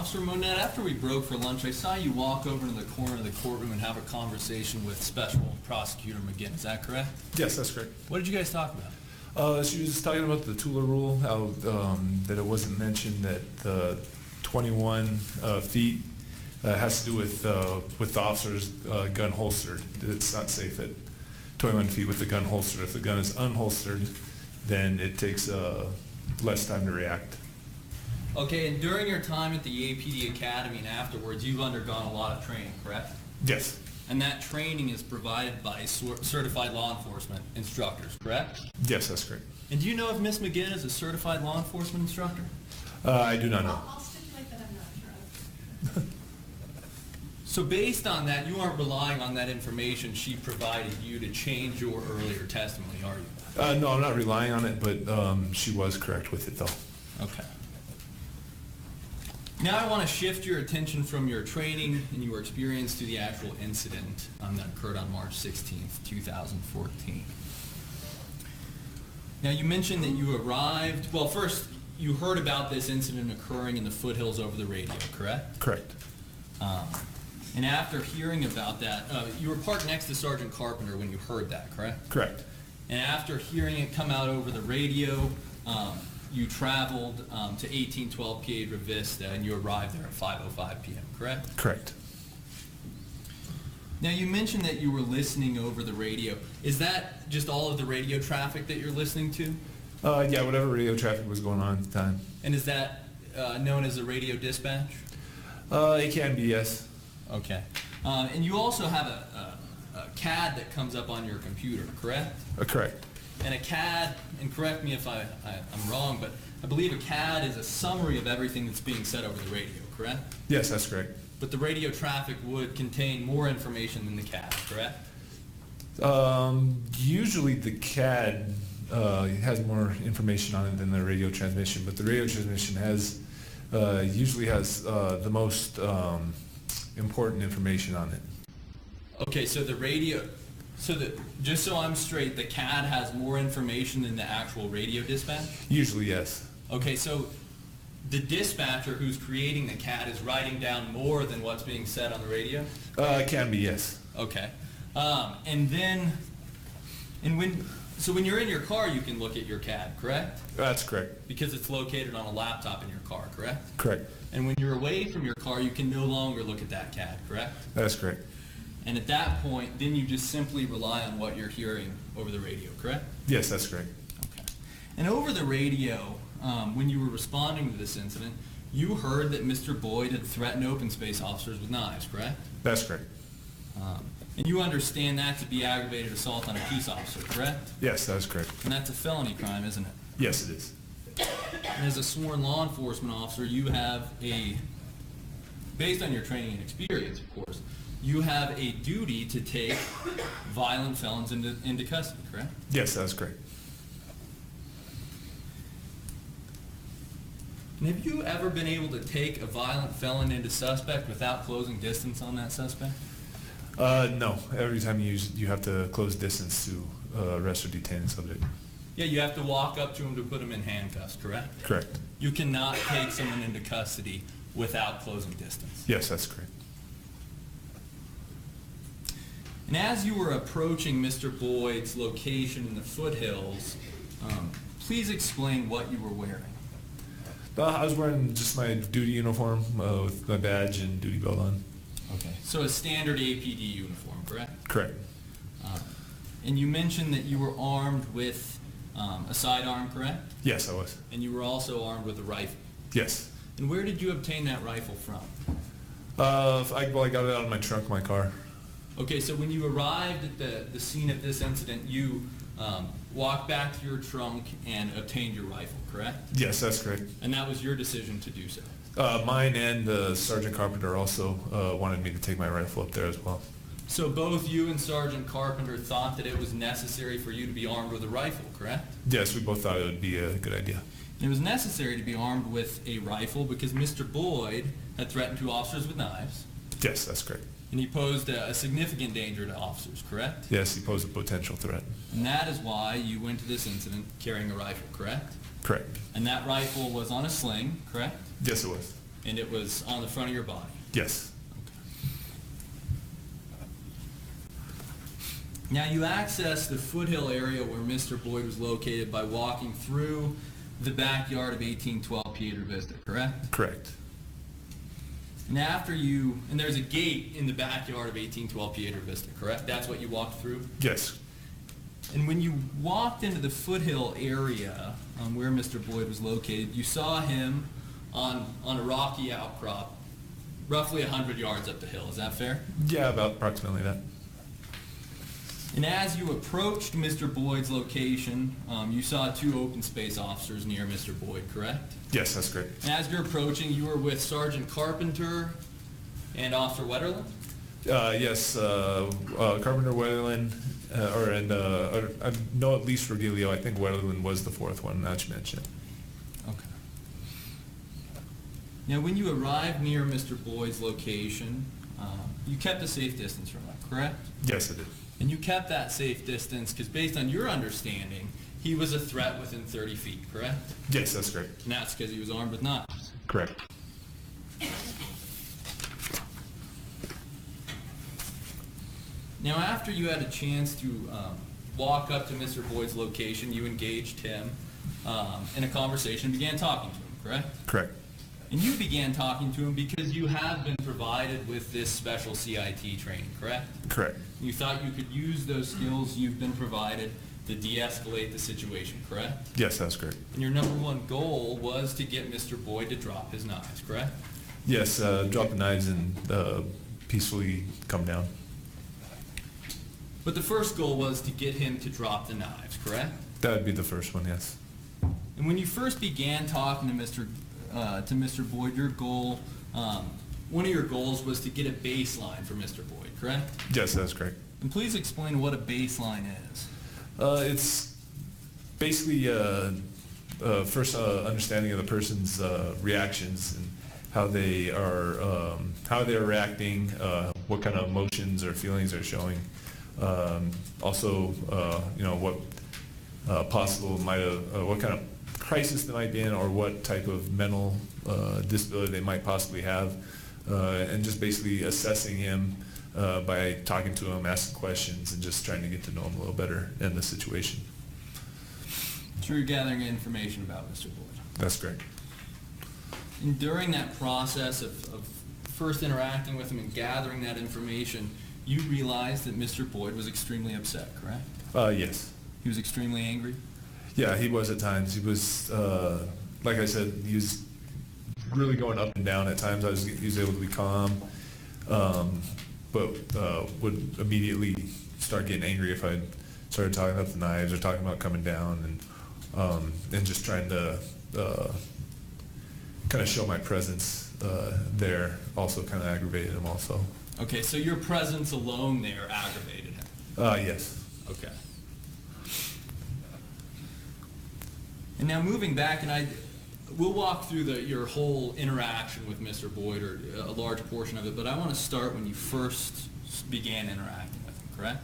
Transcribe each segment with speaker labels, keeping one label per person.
Speaker 1: Officer Monette, after we broke for lunch, I saw you walk over to the corner of the courtroom and have a conversation with Special Prosecutor McGinn. Is that correct?
Speaker 2: Yes, that's correct.
Speaker 1: What did you guys talk about?
Speaker 2: She was talking about the Tula rule, how that it wasn't mentioned that the 21 feet has to do with the officer's gun holstered. It's not safe at 21 feet with the gun holstered. If the gun is unholstered, then it takes less time to react.
Speaker 1: Okay, and during your time at the APD Academy and afterwards, you've undergone a lot of training, correct?
Speaker 2: Yes.
Speaker 1: And that training is provided by certified law enforcement instructors, correct?
Speaker 2: Yes, that's correct.
Speaker 1: And do you know if Ms. McGinn is a certified law enforcement instructor?
Speaker 2: I do not know.
Speaker 3: I'll stipulate that I'm not sure of.
Speaker 1: So based on that, you aren't relying on that information she provided you to change your earlier testimony, are you?
Speaker 2: No, I'm not relying on it, but she was correct with it, though.
Speaker 1: Okay. Now I want to shift your attention from your training and your experience to the actual incident that occurred on March 16th, 2014. Now you mentioned that you arrived, well first, you heard about this incident occurring in the foothills over the radio, correct?
Speaker 2: Correct.
Speaker 1: And after hearing about that, you were parked next to Sergeant Carpenter when you heard that, correct?
Speaker 2: Correct.
Speaker 1: And after hearing it come out over the radio, you traveled to 1812 Piedra Vista and you arrived there at 5:05 p.m., correct?
Speaker 2: Correct.
Speaker 1: Now you mentioned that you were listening over the radio. Is that just all of the radio traffic that you're listening to?
Speaker 2: Yeah, whatever radio traffic was going on at the time.
Speaker 1: And is that known as a radio dispatch?
Speaker 2: It can be, yes.
Speaker 1: Okay. And you also have a CAD that comes up on your computer, correct?
Speaker 2: Correct.
Speaker 1: And a CAD, and correct me if I'm wrong, but I believe a CAD is a summary of everything that's being said over the radio, correct?
Speaker 2: Yes, that's correct.
Speaker 1: But the radio traffic would contain more information than the CAD, correct?
Speaker 2: Usually the CAD has more information on it than the radio transmission, but the radio transmission usually has the most important information on it.
Speaker 1: Okay, so the radio, just so I'm straight, the CAD has more information than the actual radio dispatch?
Speaker 2: Usually, yes.
Speaker 1: Okay, so the dispatcher who's creating the CAD is writing down more than what's being said on the radio?
Speaker 2: It can be, yes.
Speaker 1: Okay. So when you're in your car, you can look at your CAD, correct?
Speaker 2: That's correct.
Speaker 1: Because it's located on a laptop in your car, correct?
Speaker 2: Correct.
Speaker 1: And when you're away from your car, you can no longer look at that CAD, correct?
Speaker 2: That's correct.
Speaker 1: And at that point, then you just simply rely on what you're hearing over the radio, correct?
Speaker 2: Yes, that's correct.
Speaker 1: Okay. And over the radio, when you were responding to this incident, you heard that Mr. Boyd had threatened open space officers with knives, correct?
Speaker 2: That's correct.
Speaker 1: And you understand that to be aggravated assault on a peace officer, correct?
Speaker 2: Yes, that's correct.
Speaker 1: And that's a felony crime, isn't it?
Speaker 2: Yes, it is.
Speaker 1: And as a sworn law enforcement officer, you have based on your training and experience, of course, you have a duty to take violent felons into custody, correct?
Speaker 2: Yes, that's correct.
Speaker 1: And have you ever been able to take a violent felon into suspect without closing distance on that suspect?
Speaker 2: No. Every time you have to close distance to arrest or detain the subject.
Speaker 1: Yeah, you have to walk up to him to put him in handcuffs, correct?
Speaker 2: Correct.
Speaker 1: You cannot take someone into custody without closing distance.
Speaker 2: Yes, that's correct.
Speaker 1: And as you were approaching Mr. Boyd's location in the foothills, please explain what you were wearing.
Speaker 2: I was wearing just my duty uniform with my badge and duty belt on.
Speaker 1: Okay. So a standard APD uniform, correct?
Speaker 2: Correct.
Speaker 1: And you mentioned that you were armed with a sidearm, correct?
Speaker 2: Yes, I was.
Speaker 1: And you were also armed with a rifle.
Speaker 2: Yes.
Speaker 1: And where did you obtain that rifle from?
Speaker 2: I got it out of my trunk of my car.
Speaker 1: Okay, so when you arrived at the scene of this incident, you walked back to your trunk and obtained your rifle, correct?
Speaker 2: Yes, that's correct.
Speaker 1: And that was your decision to do so?
Speaker 2: Mine and Sergeant Carpenter also wanted me to take my rifle up there as well.
Speaker 1: So both you and Sergeant Carpenter thought that it was necessary for you to be armed with a rifle, correct?
Speaker 2: Yes, we both thought it would be a good idea.
Speaker 1: And it was necessary to be armed with a rifle because Mr. Boyd had threatened two officers with knives.
Speaker 2: Yes, that's correct.
Speaker 1: And he posed a significant danger to officers, correct?
Speaker 2: Yes, he posed a potential threat.
Speaker 1: And that is why you went to this incident carrying a rifle, correct?
Speaker 2: Correct.
Speaker 1: And that rifle was on a sling, correct?
Speaker 2: Yes, it was.
Speaker 1: And it was on the front of your body?
Speaker 2: Yes.
Speaker 1: Now, you accessed the foothill area where Mr. Boyd was located by walking through the backyard of 1812 Pieter Vista, correct?
Speaker 2: Correct.
Speaker 1: And and there's a gate in the backyard of 1812 Pieter Vista, correct? That's what you walked through?
Speaker 2: Yes.
Speaker 1: And when you walked into the foothill area where Mr. Boyd was located, you saw him on a rocky outcrop, roughly 100 yards up the hill. Is that fair?
Speaker 2: Yeah, about approximately that.
Speaker 1: And as you approached Mr. Boyd's location, you saw two open space officers near Mr. Boyd, correct?
Speaker 2: Yes, that's correct.
Speaker 1: And as you're approaching, you were with Sergeant Carpenter and Officer Wetterland?
Speaker 2: Yes, Carpenter, Wetterland, I know at least Virgilio. I think Wetterland was the fourth one, not to mention.
Speaker 1: Okay. Now, when you arrived near Mr. Boyd's location, you kept a safe distance from him, correct?
Speaker 2: Yes, I did.
Speaker 1: And you kept that safe distance because based on your understanding, he was a threat within 30 feet, correct?
Speaker 2: Yes, that's correct.
Speaker 1: And that's because he was armed with knives.
Speaker 2: Correct.
Speaker 1: Now, after you had a chance to walk up to Mr. Boyd's location, you engaged him in a conversation and began talking to him, correct?
Speaker 2: Correct.
Speaker 1: And you began talking to him because you have been provided with this special CIT training, correct?
Speaker 2: Correct.
Speaker 1: You thought you could use those skills you've been provided to de-escalate the situation, correct?
Speaker 2: Yes, that's correct.
Speaker 1: And your number one goal was to get Mr. Boyd to drop his knives, correct?
Speaker 2: Yes, drop the knives and peacefully come down.
Speaker 1: But the first goal was to get him to drop the knives, correct?
Speaker 2: That would be the first one, yes.
Speaker 1: And when you first began talking to Mr. Boyd, your goal, one of your goals was to get a baseline for Mr. Boyd, correct?
Speaker 2: Yes, that's correct.
Speaker 1: And please explain what a baseline is.
Speaker 2: It's basically first understanding of the person's reactions and how they are reacting, what kind of emotions or feelings they're showing. Also, what possible what kind of crisis they might be in, or what type of mental disability they might possibly have, and just basically assessing him by talking to him, asking questions, and just trying to get to know him a little better in the situation.
Speaker 1: So you're gathering information about Mr. Boyd.
Speaker 2: That's correct.
Speaker 1: And during that process of first interacting with him and gathering that information, you realized that Mr. Boyd was extremely upset, correct?
Speaker 2: Yes.
Speaker 1: He was extremely angry?
Speaker 2: Yeah, he was at times. He was, like I said, he was really going up and down at times. He was able to be calm, but would immediately start getting angry if I started talking about the knives or talking about coming down, and just trying to kind of show my presence there also kind of aggravated him also.
Speaker 1: Okay, so your presence alone there aggravated him?
Speaker 2: Yes.
Speaker 1: Okay. And now moving back, and we'll walk through your whole interaction with Mr. Boyd, or a large portion of it, but I want to start when you first began interacting with him, correct?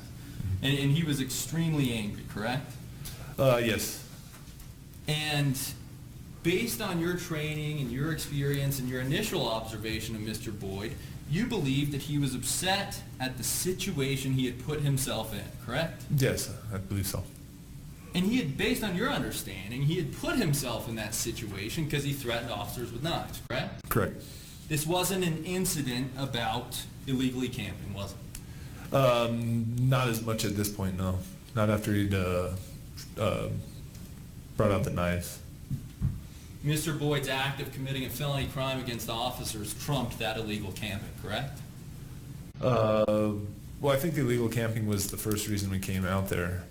Speaker 1: And he was extremely angry, correct?
Speaker 2: Yes.
Speaker 1: And based on your training and your experience and your initial observation of Mr. Boyd, you believe that he was upset at the situation he had put himself in, correct?
Speaker 2: Yes, I believe so.
Speaker 1: And he had, based on your understanding, he had put himself in that situation because he threatened officers with knives, correct?
Speaker 2: Correct.
Speaker 1: This wasn't an incident about illegally camping, was it?
Speaker 2: Not as much at this point, no. Not after he'd brought out the knives.
Speaker 1: Mr. Boyd's act of committing a felony crime against officers trumped that illegal camping, correct?
Speaker 2: Well, I think the illegal camping was the first reason we came out there.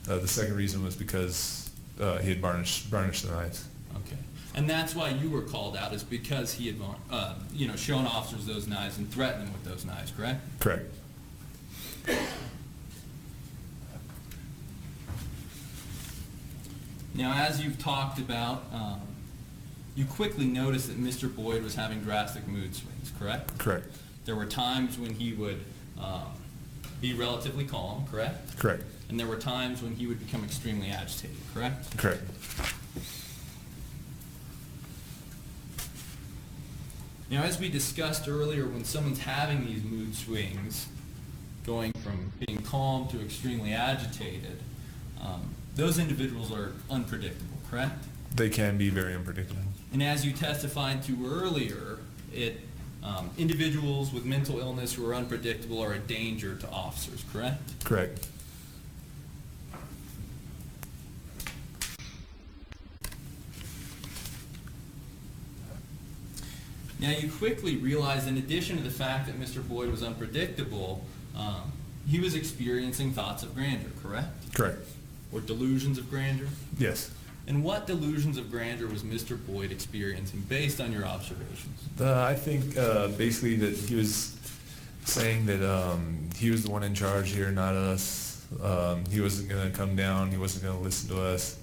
Speaker 2: The second reason was because he had varnished the knives.
Speaker 1: Okay. And that's why you were called out, is because he had shown officers those knives and threatened them with those knives, correct?
Speaker 2: Correct.
Speaker 1: Now, as you've talked about, you quickly noticed that Mr. Boyd was having drastic mood swings, correct?
Speaker 2: Correct.
Speaker 1: There were times when he would be relatively calm, correct?
Speaker 2: Correct.
Speaker 1: And there were times when he would become extremely agitated, correct?
Speaker 2: Correct.
Speaker 1: Now, as we discussed earlier, when someone's having these mood swings, going from being calm to extremely agitated, those individuals are unpredictable, correct?
Speaker 2: They can be very unpredictable.
Speaker 1: And as you testified to earlier, individuals with mental illness who are unpredictable are a danger to officers, correct?
Speaker 2: Correct.
Speaker 1: Now, you quickly realize, in addition to the fact that Mr. Boyd was unpredictable, he was experiencing thoughts of grandeur, correct?
Speaker 2: Correct.
Speaker 1: Or delusions of grandeur?
Speaker 2: Yes.
Speaker 1: And what delusions of grandeur was Mr. Boyd experiencing based on your observations?
Speaker 2: I think basically that he was saying that he was the one in charge here, not us. He wasn't going to come down. He wasn't going to listen to us.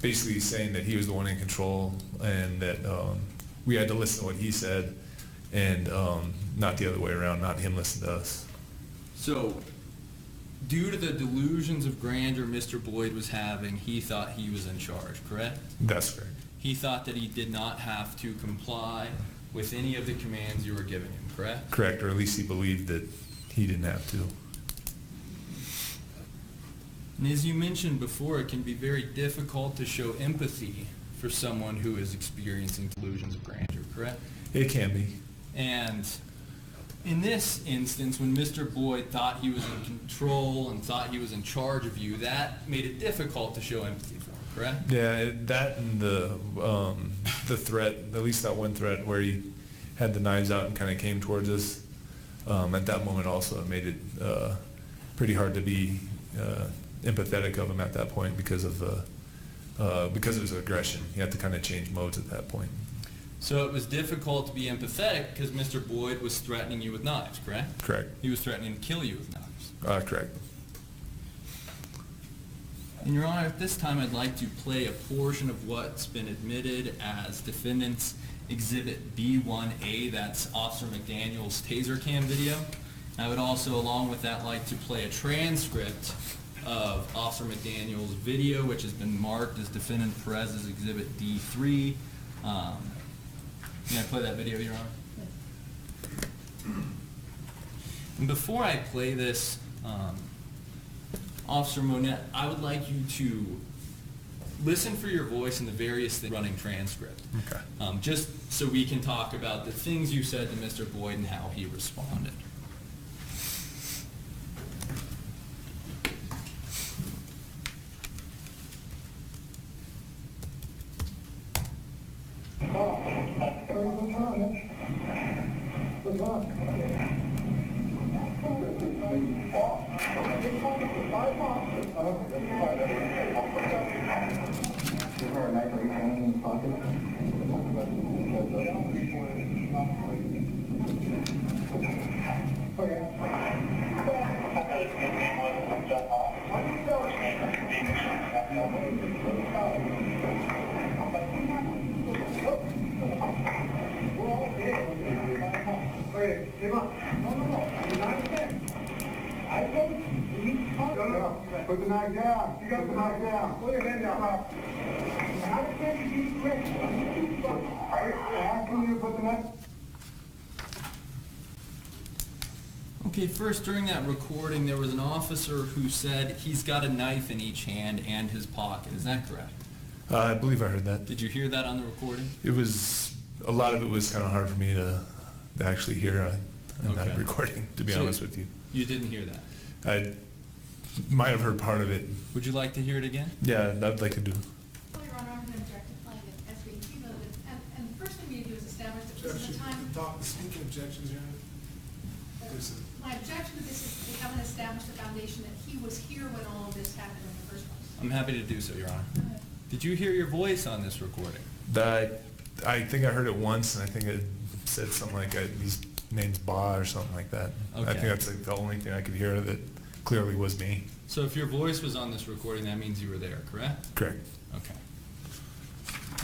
Speaker 2: Basically saying that he was the one in control and that we had to listen to what he said and not the other way around, not him listen to us.
Speaker 1: So, due to the delusions of grandeur Mr. Boyd was having, he thought he was in charge, correct?
Speaker 2: That's correct.
Speaker 1: He thought that he did not have to comply with any of the commands you were giving him, correct?
Speaker 2: Correct, or at least he believed that he didn't have to.
Speaker 1: And as you mentioned before, it can be very difficult to show empathy for someone who is experiencing delusions of grandeur, correct?
Speaker 2: It can be.
Speaker 1: And in this instance, when Mr. Boyd thought he was in control and thought he was in charge of you, that made it difficult to show empathy for him, correct?
Speaker 2: Yeah, that and the threat, at least that one threat where he had the knives out and kind of came towards us, at that moment also it made it pretty hard to be empathetic of him at that point because of his aggression. You have to kind of change modes at that point.
Speaker 1: So it was difficult to be empathetic because Mr. Boyd was threatening you with knives, correct?
Speaker 2: Correct.
Speaker 1: He was threatening to kill you with knives.
Speaker 2: Correct.
Speaker 1: And Your Honor, at this time I'd like to play a portion of what's been admitted as Defendant's Exhibit B1A, that's Officer McDaniel's taser cam video. I would also, along with that, like to play a transcript of Officer McDaniel's video, which has been marked as Defendant Perez's Exhibit D3. May I play that video, Your Honor? And before I play this, Officer Monette, I would like you to listen for your voice in the various running transcript.
Speaker 2: Okay.
Speaker 1: Just so we can talk about the things you said to Mr. Boyd and how he responded.
Speaker 4: Put the knife down. You got the knife down. Put your hand down. How can you be quick? Asking you to put the knife.
Speaker 1: Okay, first, during that recording, there was an officer who said he's got a knife in each hand and his pocket. Is that correct?
Speaker 2: I believe I heard that.
Speaker 1: Did you hear that on the recording?
Speaker 2: It was, a lot of it was kind of hard for me to actually hear in that
Speaker 1: Okay.
Speaker 2: recording, to be honest with you.
Speaker 1: You didn't hear that?
Speaker 2: I might have heard part of it.
Speaker 1: Would you like to hear it again?
Speaker 2: Yeah, I'd like to do.
Speaker 3: Well, Your Honor, I'm going to object to playing it as being cumulative. And the first thing we need to do is establish that this is a time.
Speaker 5: Speaking objections, Your Honor.
Speaker 3: My objection to this is we haven't established the foundation that he was here when all of this happened in the first place.
Speaker 1: I'm happy to do so, Your Honor. Did you hear your voice on this recording?
Speaker 2: I think I heard it once, and I think it said something like his name's Ba or something like that.
Speaker 1: Okay.
Speaker 2: I think that's like the only thing I could hear that clearly was me.
Speaker 1: So if your voice was on this recording, that means you were there, correct?
Speaker 2: Correct.
Speaker 1: Okay.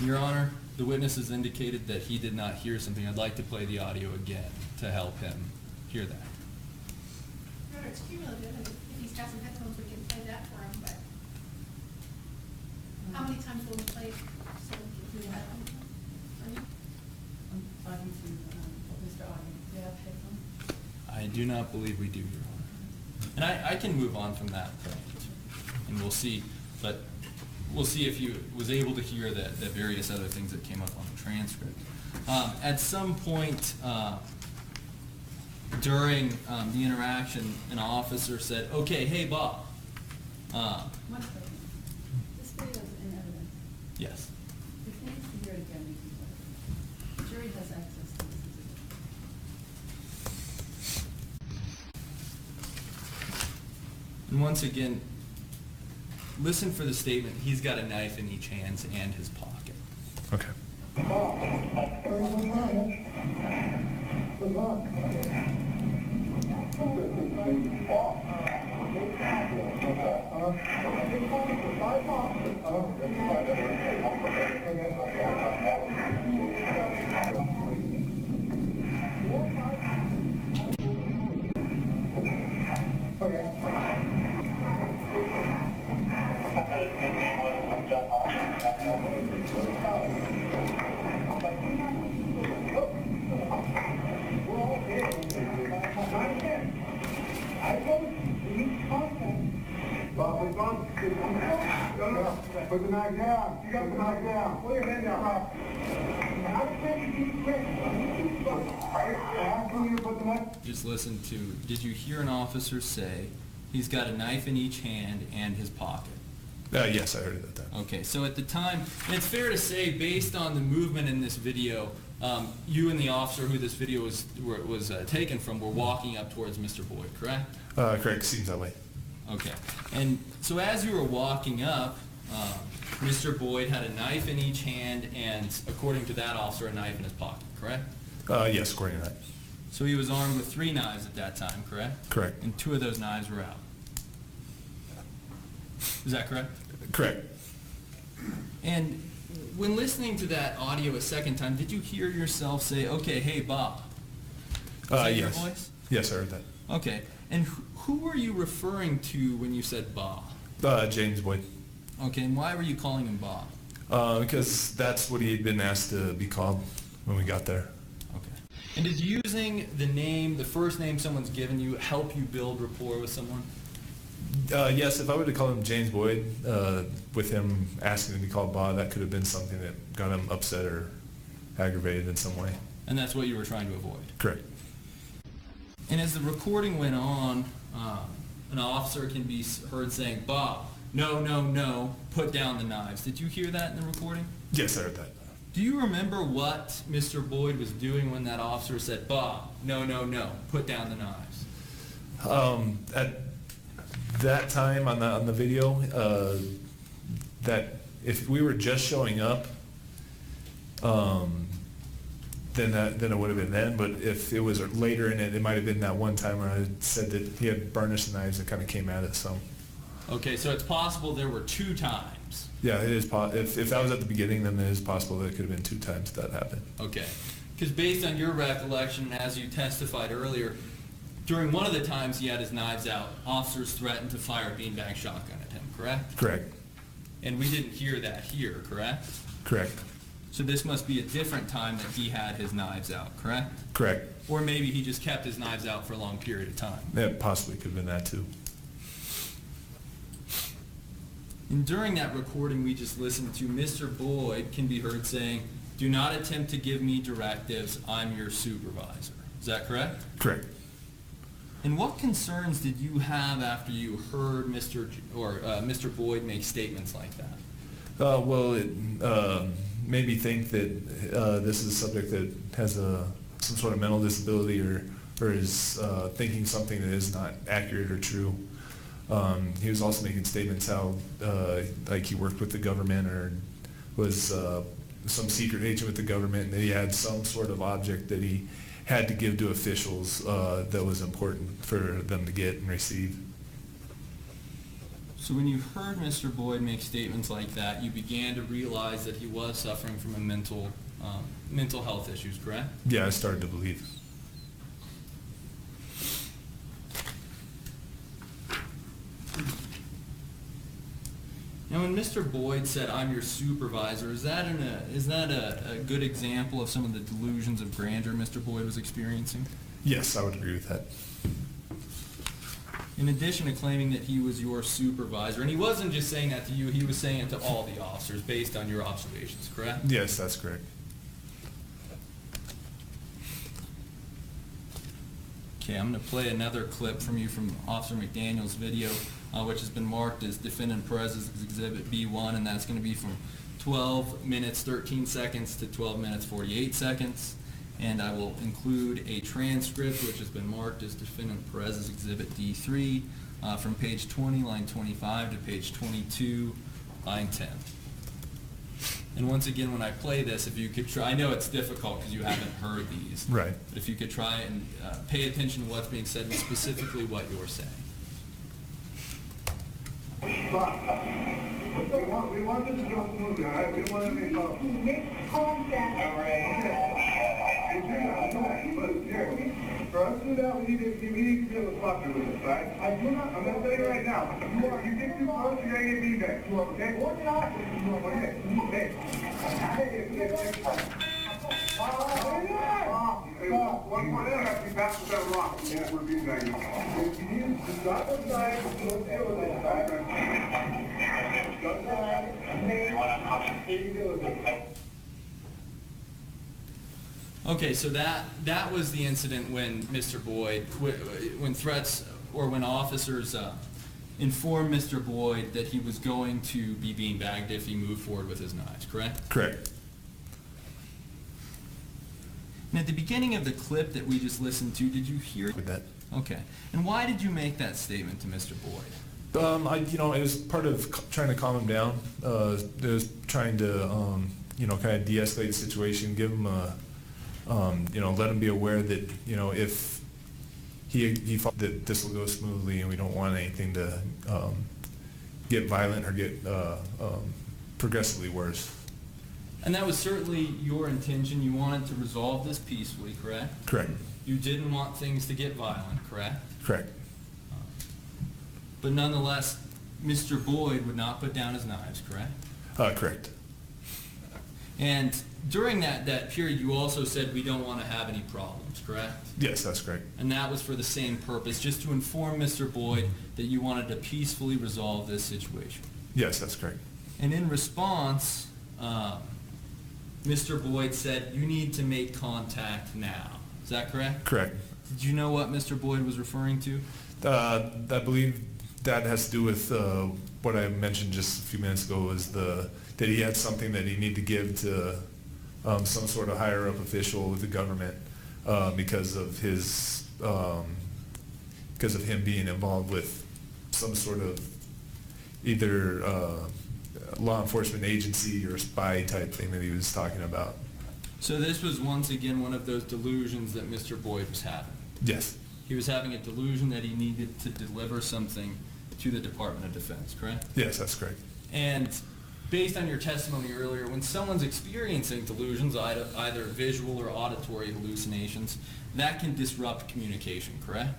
Speaker 1: Your Honor, the witness has indicated that he did not hear something. I'd like to play the audio again to help him hear that.
Speaker 3: Your Honor, it's cumulative, and if he's got some headphones, we can play that for him, but how many times will we play it so we can do that?
Speaker 5: on to Mr. Augie. Do you have headphones?
Speaker 1: I do not believe we do, Your Honor. And I can move on from that point, and we'll see. But we'll see if you was able to hear the various other things that came up on the transcript. At some point during the interaction, an officer said, "Okay, hey, Bob."
Speaker 5: 1 second. This video is in evidence.
Speaker 1: Yes.
Speaker 5: If he needs to hear it again, we can play it. The jury has access to this.
Speaker 1: And once again, listen for the statement, "He's got a knife in each hand and his pocket."
Speaker 2: Okay.
Speaker 4: Put the knife down. You got the knife down. Pull your head down. How can you keep quick? How can you put the knife?
Speaker 1: Just listen to, did you hear an officer say, "He's got a knife in each hand and his pocket"?
Speaker 2: Yes, I heard it at that time.
Speaker 1: Okay, so at the time, and it's fair to say, based on the movement in this video, you and the officer who this video was taken from were walking up towards Mr. Boyd, correct?
Speaker 2: Correct, seems that way.
Speaker 1: Okay, and so as you were walking up, Mr. Boyd had a knife in each hand and, according to that officer, a knife in his pocket, correct?
Speaker 2: Yes, according to that.
Speaker 1: So he was armed with 3 knives at that time, correct?
Speaker 2: Correct.
Speaker 1: And 2 of those knives were out. Is that correct?
Speaker 2: Correct.
Speaker 1: And when listening to that audio a second time, did you hear yourself say, "Okay, hey, Bob"? Is that your
Speaker 2: Yes.
Speaker 1: voice?
Speaker 2: Yes, I heard that.
Speaker 1: Okay. And who were you referring to when you said Bob?
Speaker 2: James Boyd.
Speaker 1: Okay, and why were you calling him Bob?
Speaker 2: Because that's what he had been asked to be called when we got there.
Speaker 1: Okay. And does using the first name someone's given you, help you build rapport with someone?
Speaker 2: Yes, if I were to call him James Boyd, with him asking to be called Bob, that could have been something that got him upset or aggravated in some way.
Speaker 1: And that's what you were trying to avoid?
Speaker 2: Correct.
Speaker 1: And as the recording went on, an officer can be heard saying, "Bob, no, no, no, put down the knives." Did you hear that in the recording?
Speaker 2: Yes, I heard that.
Speaker 1: Do you remember what Mr. Boyd was doing when that officer said, "Bob, no, no, no, put down the knives"?
Speaker 2: At that time on the video, that if we were just showing up, then it would have been then. But if it was later in it, it might have been that one time where I said that he had burnished knives and kind of came at us. So.
Speaker 1: Okay, so it's possible there were 2 times.
Speaker 2: Yeah, it is. If that was at the beginning, then it is possible that it could have been 2 times that happened.
Speaker 1: Okay, because based on your recollection, as you testified earlier, during one of the times he had his knives out, officers threatened to fire a beanbag shotgun at him, correct?
Speaker 2: Correct.
Speaker 1: And we didn't hear that here, correct?
Speaker 2: Correct.
Speaker 1: So this must be a different time that he had his knives out, correct?
Speaker 2: Correct.
Speaker 1: Or maybe he just kept his knives out for a long period of time.
Speaker 2: That possibly could have been that too.
Speaker 1: And during that recording we just listened to, Mr. Boyd can be heard saying, "Do not attempt to give me directives, I'm your supervisor." Is that correct?
Speaker 2: Correct.
Speaker 1: And what concerns did you have after you heard Mr. Boyd make statements like that?
Speaker 2: Well, it made me think that this is a subject that has some sort of mental disability or is thinking something that is not accurate or true. He was also making statements how like he worked with the government or was some secret agent with the government, and that he had some sort of object that he had to give to officials that was important for them to get and receive.
Speaker 1: So when you heard Mr. Boyd make statements like that, you began to realize that he was suffering from a mental health issues, correct?
Speaker 2: Yeah, I started to believe.
Speaker 1: Now, when Mr. Boyd said, "I'm your supervisor," is that a good example of some of the delusions of grandeur Mr. Boyd was experiencing?
Speaker 2: Yes, I would agree with that.
Speaker 1: In addition to claiming that he was your supervisor, and he wasn't just saying that to you, he was saying it to all the officers based on your observations, correct?
Speaker 2: Yes, that's correct.
Speaker 1: Okay, I'm going to play another clip from you from Officer McDaniel's video, which has been marked as Defendant Perez's Exhibit B1, and that's going to be from 12 minutes 13 seconds to 12 minutes 48 seconds. And I will include a transcript which has been marked as Defendant Perez's Exhibit D3 from page 20, line 25 to page 22, line 10. And once again, when I play this, if you could try, I know it's difficult because you haven't heard these.
Speaker 2: Right.
Speaker 1: But if you could try and pay attention to what's being said and specifically what you're saying.
Speaker 4: We want this to go smoothly, all right? We don't want any trouble. Make contact. All right. But here, for us to do that, we need to be able to talk to us, right? I do not. I'm going to tell you right now. You get too close, you're going to get feedback. Okay? What not? Okay. One more thing, I think that's what's wrong. Yeah, we're being back. If you need to stop the side, let's deal with it, all right? Go side, deal with it.
Speaker 1: Okay, so that was the incident when Mr. Boyd, when threats or when officers informed Mr. Boyd that he was going to be beanbagged if he moved forward with his knives, correct?
Speaker 2: Correct.
Speaker 1: And at the beginning of the clip that we just listened to, did you hear
Speaker 2: With that.
Speaker 1: Okay. And why did you make that statement to Mr. Boyd?
Speaker 2: It was part of trying to calm him down. It was trying to, kind of de-escalate the situation, give him a, let him be aware that, if he thought that this will go smoothly and we don't want anything to get violent or get progressively worse.
Speaker 1: And that was certainly your intention. You wanted to resolve this peacefully, correct?
Speaker 2: Correct.
Speaker 1: You didn't want things to get violent, correct?
Speaker 2: Correct.
Speaker 1: But nonetheless, Mr. Boyd would not put down his knives, correct?
Speaker 2: Correct.
Speaker 1: And during that period, you also said we don't want to have any problems, correct?
Speaker 2: Yes, that's correct.
Speaker 1: And that was for the same purpose, just to inform Mr. Boyd that you wanted to peacefully resolve this situation.
Speaker 2: Yes, that's correct.
Speaker 1: And in response, Mr. Boyd said, you need to make contact now. Is that correct?
Speaker 2: Correct.
Speaker 1: Did you know what Mr. Boyd was referring to?
Speaker 2: I believe that has to do with what I mentioned just a few minutes ago, was that he had something that he needed to give to some sort of higher up official with the government because of him being involved with some sort of either law enforcement agency or spy type thing that he was talking about.
Speaker 1: So this was once again one of those delusions that Mr. Boyd was having.
Speaker 2: Yes.
Speaker 1: He was having a delusion that he needed to deliver something to the Department of Defense, correct?
Speaker 2: Yes, that's correct.
Speaker 1: And based on your testimony earlier, when someone's experiencing delusions, either visual or auditory hallucinations, that can disrupt communication, correct?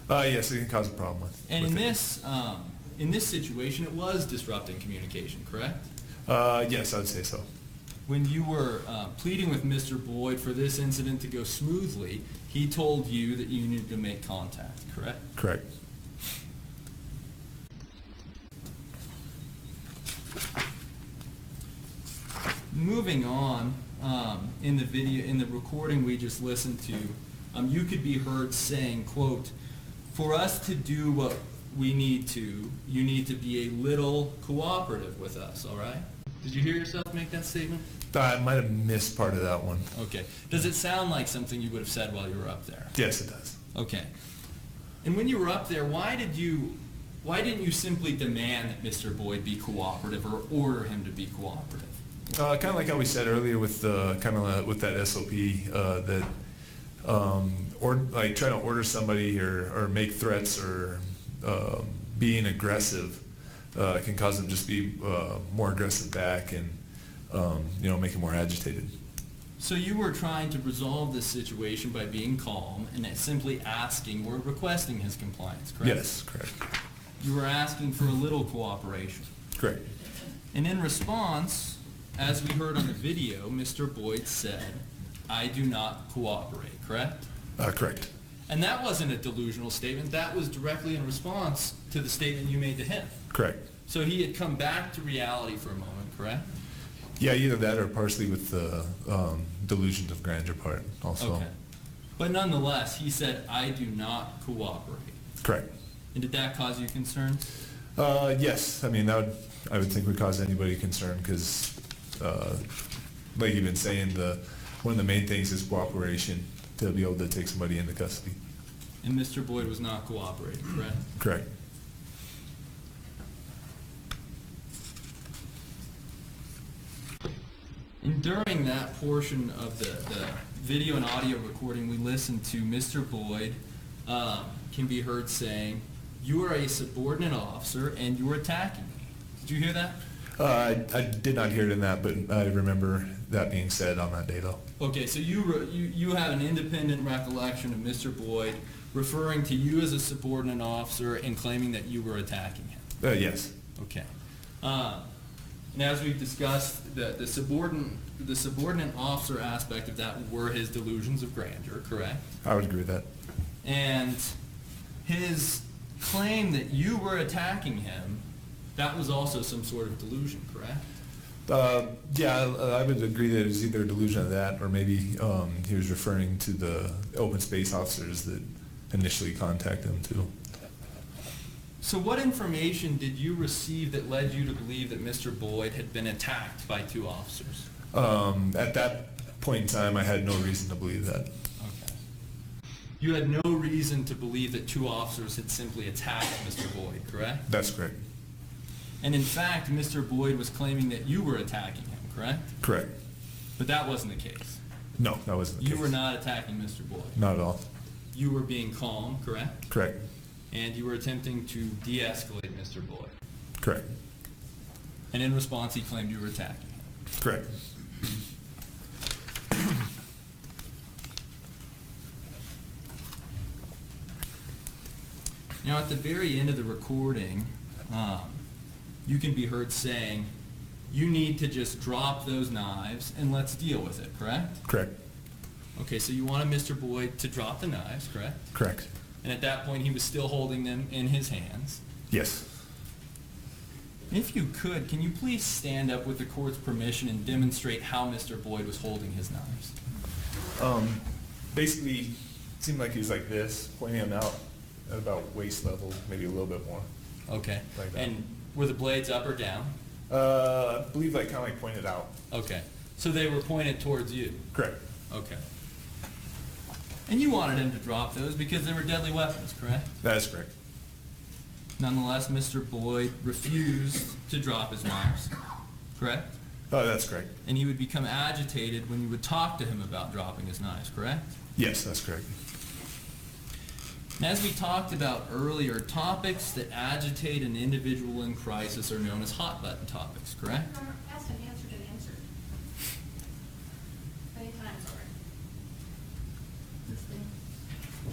Speaker 2: Yes, it can cause a problem with.
Speaker 1: And
Speaker 2: with
Speaker 1: in this situation, it was disrupting communication, correct?
Speaker 2: Yes, I would say so.
Speaker 1: When you were pleading with Mr. Boyd for this incident to go smoothly, he told you that you needed to make contact, correct?
Speaker 2: Correct.
Speaker 1: Moving on, in the video, in the recording we just listened to, you could be heard saying, quote, "For us to do what we need to, you need to be a little cooperative with us," all right? Did you hear yourself make that statement?
Speaker 2: I might have missed part of that one.
Speaker 1: Okay. Does it sound like something you would have said while you were up there?
Speaker 2: Yes, it does.
Speaker 1: Okay. And when you were up there, why didn't you simply demand that Mr. Boyd be cooperative or order him to be cooperative?
Speaker 2: Kind of like how we said earlier with with that SOP or like trying to order somebody or make threats or being aggressive can cause them to just be more aggressive back and make them more agitated.
Speaker 1: So you were trying to resolve this situation by being calm and simply asking or requesting his compliance, correct?
Speaker 2: Yes, correct.
Speaker 1: You were asking for a little cooperation.
Speaker 2: Correct.
Speaker 1: And in response, as we heard on the video, Mr. Boyd said, "I do not cooperate," correct?
Speaker 2: Correct.
Speaker 1: And that wasn't a delusional statement. That was directly in response to the statement you made to him.
Speaker 2: Correct.
Speaker 1: So he had come back to reality for a moment, correct?
Speaker 2: Yeah, either that or partially with the delusions of grandeur part also.
Speaker 1: Okay. But nonetheless, he said, "I do not cooperate."
Speaker 2: Correct.
Speaker 1: And did that cause you concern?
Speaker 2: Yes, I mean, I would think would cause anybody concern because, like you've been saying, one of the main things is cooperation to be able to take somebody into custody.
Speaker 1: And Mr. Boyd was not cooperating, correct?
Speaker 2: Correct.
Speaker 1: And during that portion of the video and audio recording we listened to, Mr. Boyd can be heard saying, "You are a subordinate officer and you are attacking me." Did you hear that?
Speaker 2: I did not hear it in that, but I remember that being said on that day, though.
Speaker 1: Okay, so you have an independent recollection of Mr. Boyd referring to you as a subordinate officer and claiming that you were attacking him.
Speaker 2: Yes.
Speaker 1: Okay. And as we've discussed, the subordinate officer aspect of that were his delusions of grandeur, correct?
Speaker 2: I would agree with that.
Speaker 1: And his claim that you were attacking him, that was also some sort of delusion, correct?
Speaker 2: Yeah, I would agree that it was either a delusion of that or maybe he was referring to the open space officers that initially contacted him too.
Speaker 1: So what information did you receive that led you to believe that Mr. Boyd had been attacked by two officers?
Speaker 2: At that point in time, I had no reason to believe that.
Speaker 1: Okay. You had no reason to believe that two officers had simply attacked Mr. Boyd, correct?
Speaker 2: That's correct.
Speaker 1: And in fact, Mr. Boyd was claiming that you were attacking him, correct?
Speaker 2: Correct.
Speaker 1: But that wasn't the case.
Speaker 2: No, that wasn't the case.
Speaker 1: You were not attacking Mr. Boyd.
Speaker 2: Not at all.
Speaker 1: You were being calm, correct?
Speaker 2: Correct.
Speaker 1: And you were attempting to de-escalate Mr. Boyd.
Speaker 2: Correct.
Speaker 1: And in response, he claimed you were attacking him.
Speaker 2: Correct.
Speaker 1: Now, at the very end of the recording, you can be heard saying, "You need to just drop those knives and let's deal with it," correct?
Speaker 2: Correct.
Speaker 1: Okay, so you wanted Mr. Boyd to drop the knives, correct?
Speaker 2: Correct.
Speaker 1: And at that point, he was still holding them in his hands.
Speaker 2: Yes.
Speaker 1: If you could, can you please stand up with the court's permission and demonstrate how Mr. Boyd was holding his knives?
Speaker 2: Basically, it seemed like he was like this, pointing them out at about waist level, maybe a little bit more.
Speaker 1: Okay.
Speaker 2: Like that.
Speaker 1: And were the blades up or down?
Speaker 2: I believe like kind of like pointed out.
Speaker 1: Okay. So they were pointed towards you?
Speaker 2: Correct.
Speaker 1: Okay. And you wanted him to drop those because they were deadly weapons, correct?
Speaker 2: That is correct.
Speaker 1: Nonetheless, Mr. Boyd refused to drop his knives, correct?
Speaker 2: Oh, that's correct.
Speaker 1: And he would become agitated when you would talk to him about dropping his knives, correct?
Speaker 2: Yes, that's correct.
Speaker 1: And as we talked about earlier, topics that agitate an individual in crisis are known as hot-button topics, correct?
Speaker 3: Your Honor, asked and answered and answered. Many times already.
Speaker 5: This thing.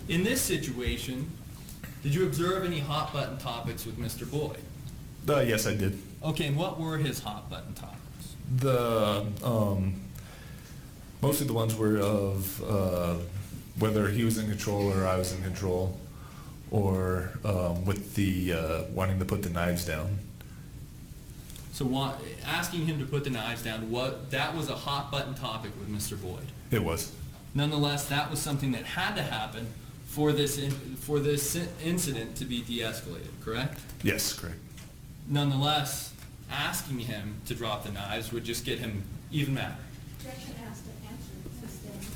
Speaker 1: In this situation, did you observe any hot-button topics with Mr. Boyd?
Speaker 2: Yes, I did.
Speaker 1: Okay, and what were his hot-button topics?
Speaker 2: The mostly the ones were of whether he was in control or I was in control, or with the wanting to put the knives down.
Speaker 1: So asking him to put the knives down, that was a hot-button topic with Mr. Boyd.
Speaker 2: It was.
Speaker 1: Nonetheless, that was something that had to happen for this incident to be de-escalated, correct?
Speaker 2: Yes, correct.
Speaker 1: Nonetheless, asking him to drop the knives would just get him even madder.
Speaker 3: Objection asked and answered. Sustained.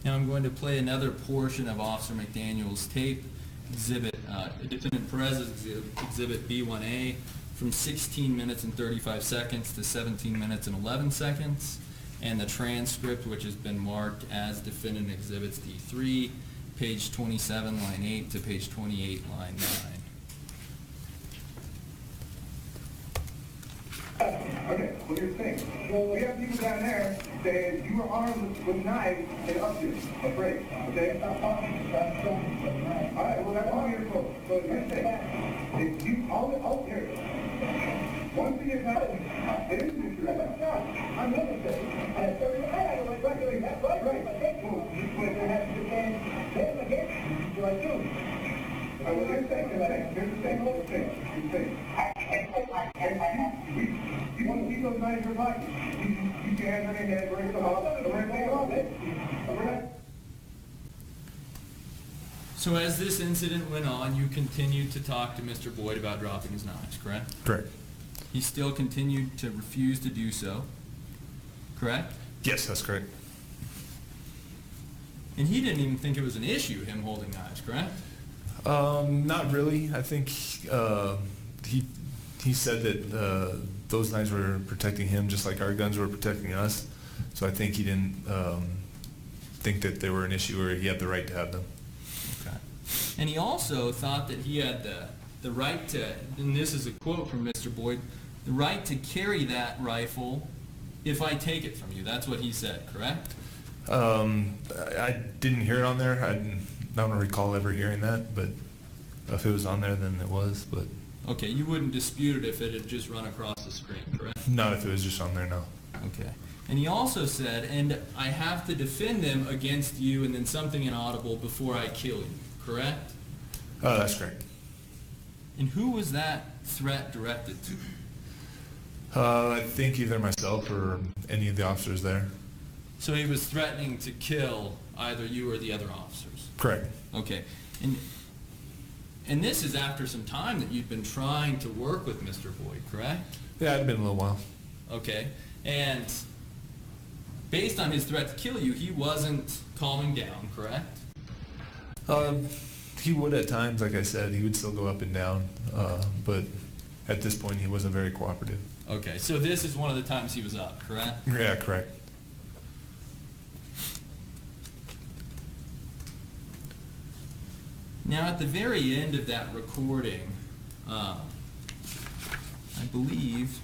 Speaker 1: Now I'm going to play another portion of Officer McDaniel's tape, Defendant Perez's exhibit B1A, from 16 minutes and 35 seconds to 17 minutes and 11 seconds, and the transcript, which has been marked as Defendant Exhibits D3, page 27, line 8 to page 28, line 9.
Speaker 4: Okay, we're here's the thing. We have people down there saying you were armed with knives and up here, afraid, okay? All right, well, that's all your fault. So here's the thing. If you, here. Once you get out, it is an issue right now. I'm not going to say. Right. Well, this way they have to defend them against you, so I do. Here's the thing. You want to keep those knives in your pocket. You can have them in your head, bring them off, and we're going to take it off.
Speaker 1: So as this incident went on, you continued to talk to Mr. Boyd about dropping his knives, correct?
Speaker 2: Correct.
Speaker 1: He still continued to refuse to do so, correct?
Speaker 2: Yes, that's correct.
Speaker 1: And he didn't even think it was an issue, him holding knives, correct?
Speaker 2: Not really. I think he said that those knives were protecting him just like our guns were protecting us. So I think he didn't think that they were an issue or he had the right to have them.
Speaker 1: Okay. And he also thought that he had the right to, and this is a quote from Mr. Boyd, the right to carry that rifle if I take it from you. That's what he said, correct?
Speaker 2: I didn't hear it on there. I don't recall ever hearing that, but if it was on there, then it was. But
Speaker 1: okay, you wouldn't dispute it if it had just run across the screen, correct?
Speaker 2: not if it was just on there, no.
Speaker 1: Okay. And he also said, and I have to defend them against you, and then something inaudible before I kill you, correct?
Speaker 2: That's correct.
Speaker 1: And who was that threat directed to?
Speaker 2: I think either myself or any of the officers there.
Speaker 1: So he was threatening to kill either you or the other officers?
Speaker 2: Correct.
Speaker 1: Okay. And this is after some time that you'd been trying to work with Mr. Boyd, correct?
Speaker 2: Yeah, it'd been a little while.
Speaker 1: Okay. And based on his threat to kill you, he wasn't calming down, correct?
Speaker 2: He would at times, like I said, he would still go up and down, but at this point he wasn't very cooperative.
Speaker 1: Okay, so this is one of the times he was up, correct?
Speaker 2: Yeah, correct.
Speaker 1: Now at the very end of that recording, I believe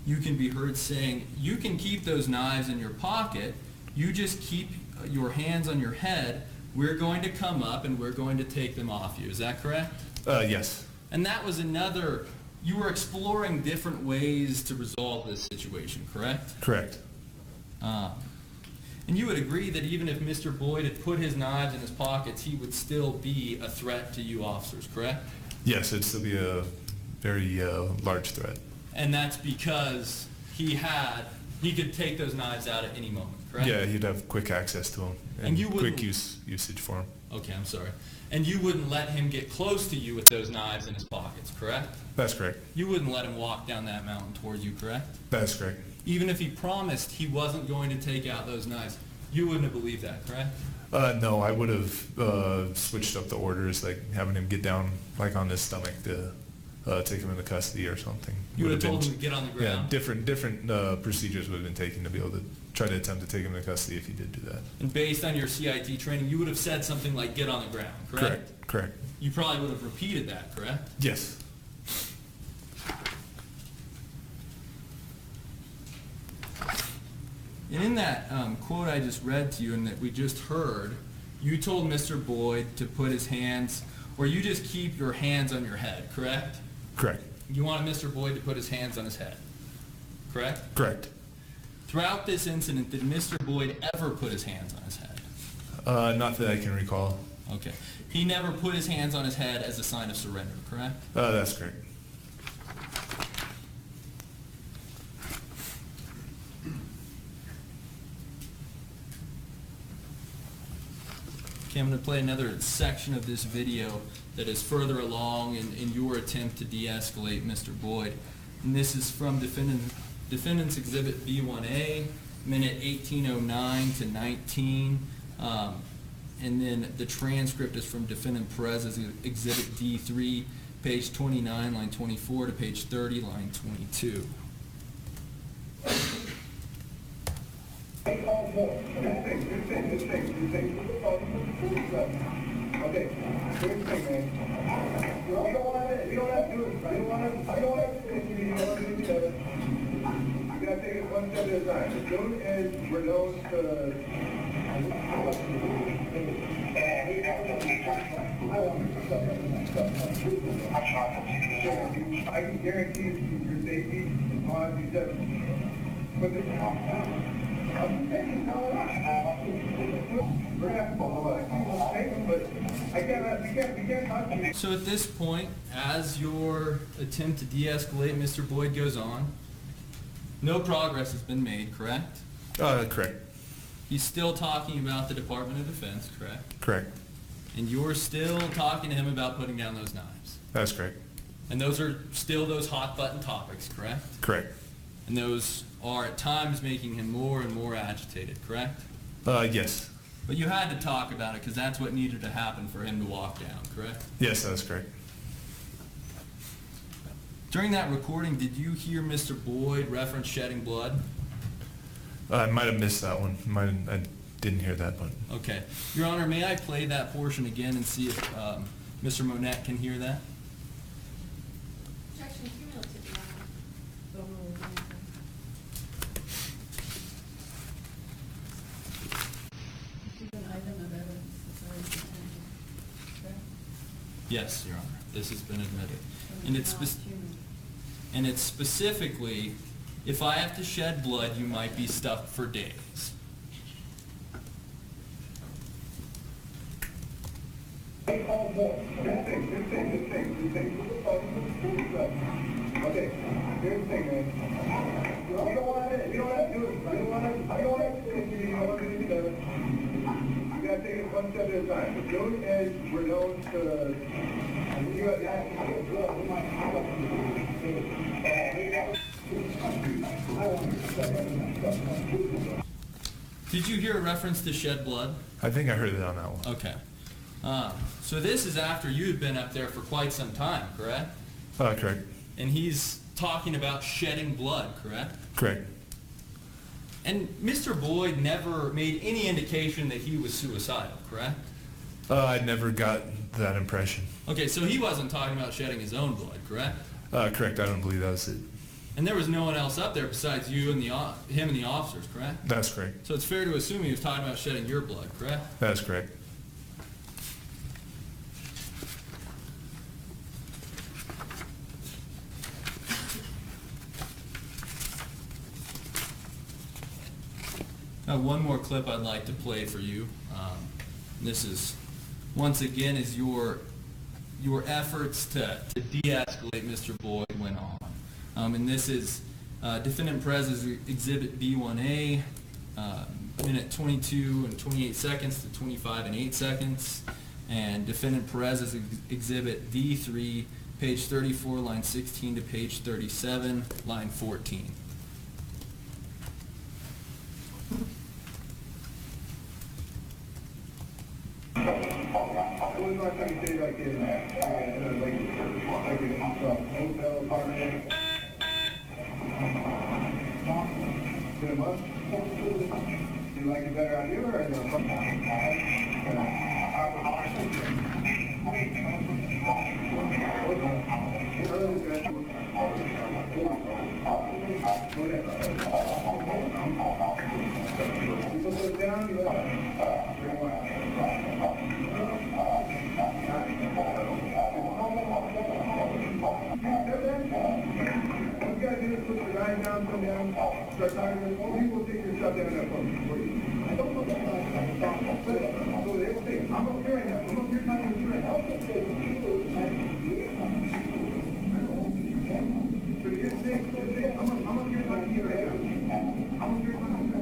Speaker 1: you can be heard saying, you can keep those knives in your pocket, you just keep your hands on your head, we're going to come up and we're going to take them off you. Is that correct?
Speaker 2: Yes.
Speaker 1: And that was another, you were exploring different ways to resolve this situation, correct?
Speaker 2: Correct.
Speaker 1: And you would agree that even if Mr. Boyd had put his knives in his pockets, he would still be a threat to you officers, correct?
Speaker 2: Yes, it'd still be a very large threat.
Speaker 1: And that's because he could take those knives out at any moment, correct?
Speaker 2: Yeah, you'd have quick access to them
Speaker 1: And you wouldn't-
Speaker 2: quick usage for them.
Speaker 1: Okay, I'm sorry. And you wouldn't let him get close to you with those knives in his pockets, correct?
Speaker 2: That's correct.
Speaker 1: You wouldn't let him walk down that mountain towards you, correct?
Speaker 2: That's correct.
Speaker 1: Even if he promised he wasn't going to take out those knives, you wouldn't have believed that, correct?
Speaker 2: No, I would have switched up the orders, like having him get down like on his stomach to take him into custody or something.
Speaker 1: You would have
Speaker 2: Would've
Speaker 1: told
Speaker 2: been-
Speaker 1: him to get on the
Speaker 2: Yeah,
Speaker 1: ground?
Speaker 2: different procedures would have been taken to be able to try to attempt to take him into custody if he did do that.
Speaker 1: And based on your CIT training, you would have said something like, get on the ground, correct?
Speaker 2: Correct.
Speaker 1: You probably would have repeated that, correct?
Speaker 2: Yes.
Speaker 1: And in that quote I just read to you and that we just heard, you told Mr. Boyd to put his hands, or you just keep your hands on your head, correct?
Speaker 2: Correct.
Speaker 1: You wanted Mr. Boyd to put his hands on his head, correct?
Speaker 2: Correct.
Speaker 1: Throughout this incident, did Mr. Boyd ever put his hands on his head?
Speaker 2: Not that I can recall.
Speaker 1: Okay. He never put his hands on his head as a sign of surrender, correct?
Speaker 2: That's correct.
Speaker 1: Okay, I'm going to play another section of this video that is further along in your attempt to de-escalate Mr. Boyd. And this is from Defendant's Exhibit B1A, minute 1809 to 19. And then the transcript is from Defendant Perez's Exhibit D3, page 29, line 24 to page 30, line 22.
Speaker 4: Okay, here's the thing. Okay, here's the thing, man. You don't want to do it. You don't want to do it. gotta take it one step at a time. As soon as we're known to... I can guarantee you your safety and honesty, but the... We're gonna have to follow up. But we can't talk to me.
Speaker 1: So at this point, as your attempt to de-escalate Mr. Boyd goes on, no progress has been made, correct?
Speaker 2: Correct.
Speaker 1: He's still talking about the Department of Defense, correct?
Speaker 2: Correct.
Speaker 1: And you're still talking to him about putting down those knives.
Speaker 2: That's correct.
Speaker 1: And those are still those hot button topics, correct?
Speaker 2: Correct.
Speaker 1: And those are at times making him more and more agitated, correct?
Speaker 2: Yes.
Speaker 1: But you had to talk about it because that's what needed to happen for him to walk down, correct?
Speaker 2: Yes, that's correct.
Speaker 1: During that recording, did you hear Mr. Boyd reference shedding blood?
Speaker 2: I might have missed that one. I didn't hear that one.
Speaker 1: Okay. Your Honor, may I play that portion again and see if Mr. Monette can hear that?
Speaker 3: Objection, cumulative, Your Honor.
Speaker 5: Overruled. This is an item of evidence that's already presented, correct?
Speaker 1: Yes, Your Honor. This has been admitted.
Speaker 5: So
Speaker 1: And it's,
Speaker 5: not cumulative.
Speaker 1: and it's specifically, if I have to shed blood, you might be stuck for days.
Speaker 4: Good thing. Okay, here's the thing, man. You don't want to do it. You don't want to do it. You gotta take it one step at a time. As soon as we're known to...
Speaker 1: Did you hear a reference to shed blood?
Speaker 2: I think I heard it on that one.
Speaker 1: Okay. So this is after you had been up there for quite some time, correct?
Speaker 2: Correct.
Speaker 1: And he's talking about shedding blood, correct?
Speaker 2: Correct.
Speaker 1: And Mr. Boyd never made any indication that he was suicidal, correct?
Speaker 2: I never got that impression.
Speaker 1: Okay, so he wasn't talking about shedding his own blood, correct?
Speaker 2: Correct. I don't believe that was it.
Speaker 1: And there was no one else up there besides you and him and the officers, correct?
Speaker 2: That's correct.
Speaker 1: So it's fair to assume he was talking about shedding your blood, correct?
Speaker 2: That's correct.
Speaker 1: Now, one more clip I'd like to play for you. This is, once again, is your efforts to de-escalate Mr. Boyd went on. And this is Defendant Perez's Exhibit B1A, minute 22 and 28 seconds to 25 and 8 seconds. And Defendant Perez's Exhibit D3, page 34, line 16 to page 37, line 14.
Speaker 4: I wouldn't like to say like in a hotel apartment. In a month? Do you like it better out here or in You put it down, you What you gotta do is put your line down, come down, start talking to them. We will take your stuff down there for you. I don't know that. So they will take, I'm up here right now. I'm up here talking to you right now. So here's the thing. I'm up here talking to you right now. I'm up here talking to you.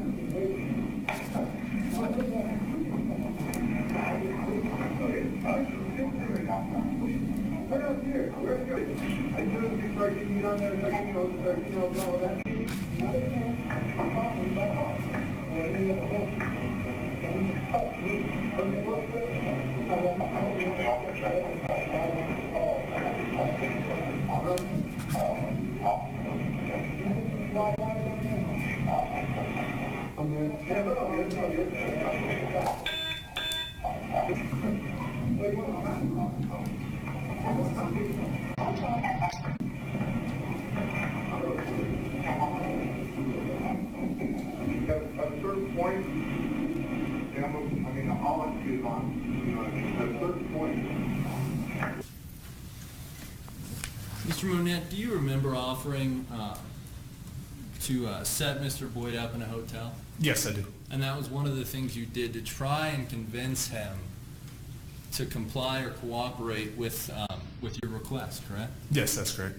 Speaker 4: Right out here. Where's your... I do you start getting on there, start all that. I'm good. Yeah, but I'll get it. point, all I see is on, you know what I mean? At a certain point.
Speaker 1: Mr. Monette, do you remember offering to set Mr. Boyd up in a hotel?
Speaker 2: Yes, I do.
Speaker 1: And that was one of the things you did to try and convince him to comply or cooperate with your request, correct?
Speaker 2: Yes, that's correct.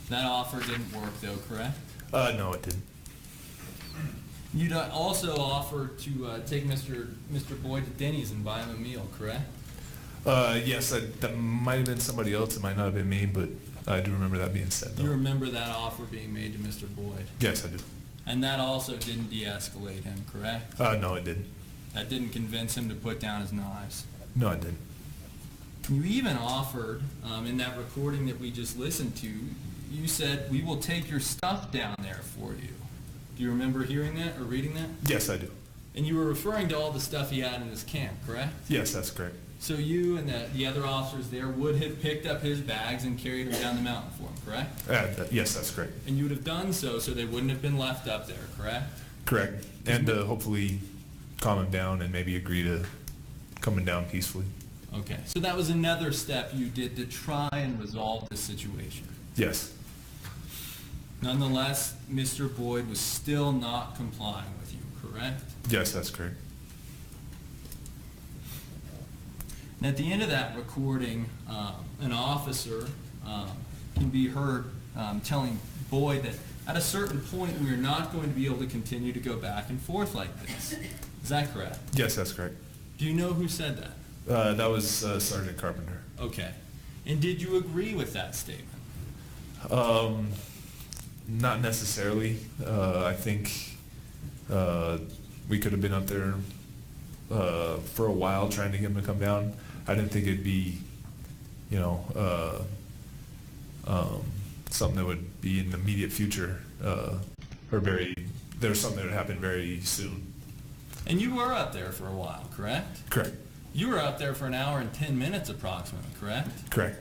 Speaker 1: That offer didn't work, though, correct?
Speaker 2: No, it didn't.
Speaker 1: You'd also offered to take Mr. Boyd to Denny's and buy him a meal, correct?
Speaker 2: Yes, that might have been somebody else. It might not have been me, but I do remember that being said, though.
Speaker 1: You remember that offer being made to Mr. Boyd?
Speaker 2: Yes, I do.
Speaker 1: And that also didn't de-escalate him, correct?
Speaker 2: No, it didn't.
Speaker 1: That didn't convince him to put down his knives.
Speaker 2: No, it didn't.
Speaker 1: You even offered, in that recording that we just listened to, you said, "We will take your stuff down there for you." Do you remember hearing that or reading that?
Speaker 2: Yes, I do.
Speaker 1: And you were referring to all the stuff he had in his camp, correct?
Speaker 2: Yes, that's correct.
Speaker 1: So you and the other officers there would have picked up his bags and carried them down the mountain for him, correct?
Speaker 2: Yes, that's correct.
Speaker 1: And you would have done so they wouldn't have been left up there, correct?
Speaker 2: Correct. And hopefully calm him down and maybe agree to coming down peacefully.
Speaker 1: Okay. So that was another step you did to try and resolve this situation.
Speaker 2: Yes.
Speaker 1: Nonetheless, Mr. Boyd was still not complying with you, correct?
Speaker 2: Yes, that's correct.
Speaker 1: And at the end of that recording, an officer can be heard telling Boyd that at a certain point we are not going to be able to continue to go back and forth like this. Is that correct?
Speaker 2: Yes, that's correct.
Speaker 1: Do you know who said that?
Speaker 2: That was Sergeant Carpenter.
Speaker 1: Okay. And did you agree with that statement?
Speaker 2: Not necessarily. I think we could have been up there for a while trying to get him to come down. I didn't think it'd be, something that would be in the immediate future, there's something that would happen very soon.
Speaker 1: And you were up there for a while, correct?
Speaker 2: Correct.
Speaker 1: You were out there for an hour and 10 minutes approximately, correct?
Speaker 2: Correct.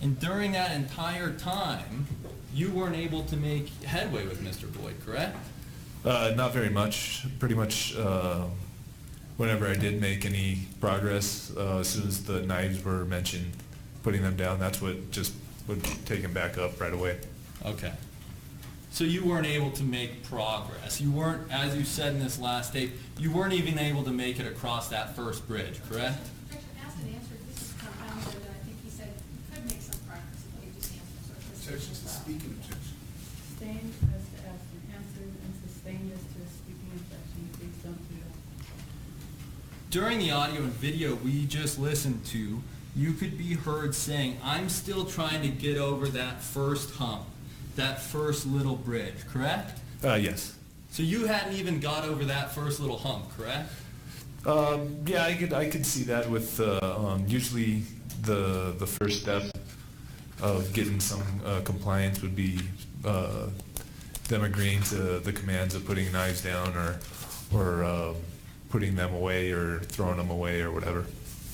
Speaker 1: And during that entire time, you weren't able to make headway with Mr. Boyd, correct?
Speaker 2: Not very much. Pretty much whenever I did make any progress, as soon as the knives were mentioned, putting them down, that's what just would take him back up right away.
Speaker 1: Okay. So you weren't able to make progress. You weren't, as you said in this last tape, you weren't even able to make it across that first bridge, correct?
Speaker 3: Objection asked and answered. This is compounded, and I think he said you could make some progress if you just answered. So it's
Speaker 6: Objection to speaking objection.
Speaker 5: Sustained as to ask and answered, and sustained as to a speaking objection. Please don't do that.
Speaker 1: During the audio and video we just listened to, you could be heard saying, "I'm still trying to get over that first hump, that first little bridge," correct?
Speaker 2: Yes.
Speaker 1: So you hadn't even got over that first little hump, correct?
Speaker 2: Yeah, I could see that with usually the first step of getting some compliance would be them agreeing to the commands of putting knives down or putting them away or throwing them away or whatever.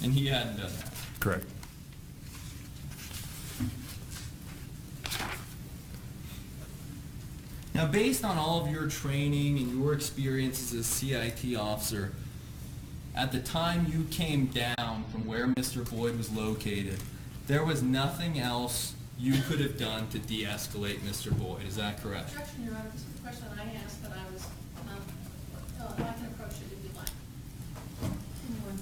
Speaker 1: And he hadn't done that.
Speaker 2: Correct.
Speaker 1: Now, based on all of your training and your experience as a CIT officer, at the time you came down from where Mr. Boyd was located, there was nothing else you could have done to de-escalate Mr. Boyd. Is that correct?
Speaker 3: Objection, Your Honor. This is a question that I asked, but I was, I can approach it if you like.
Speaker 5: Anyone?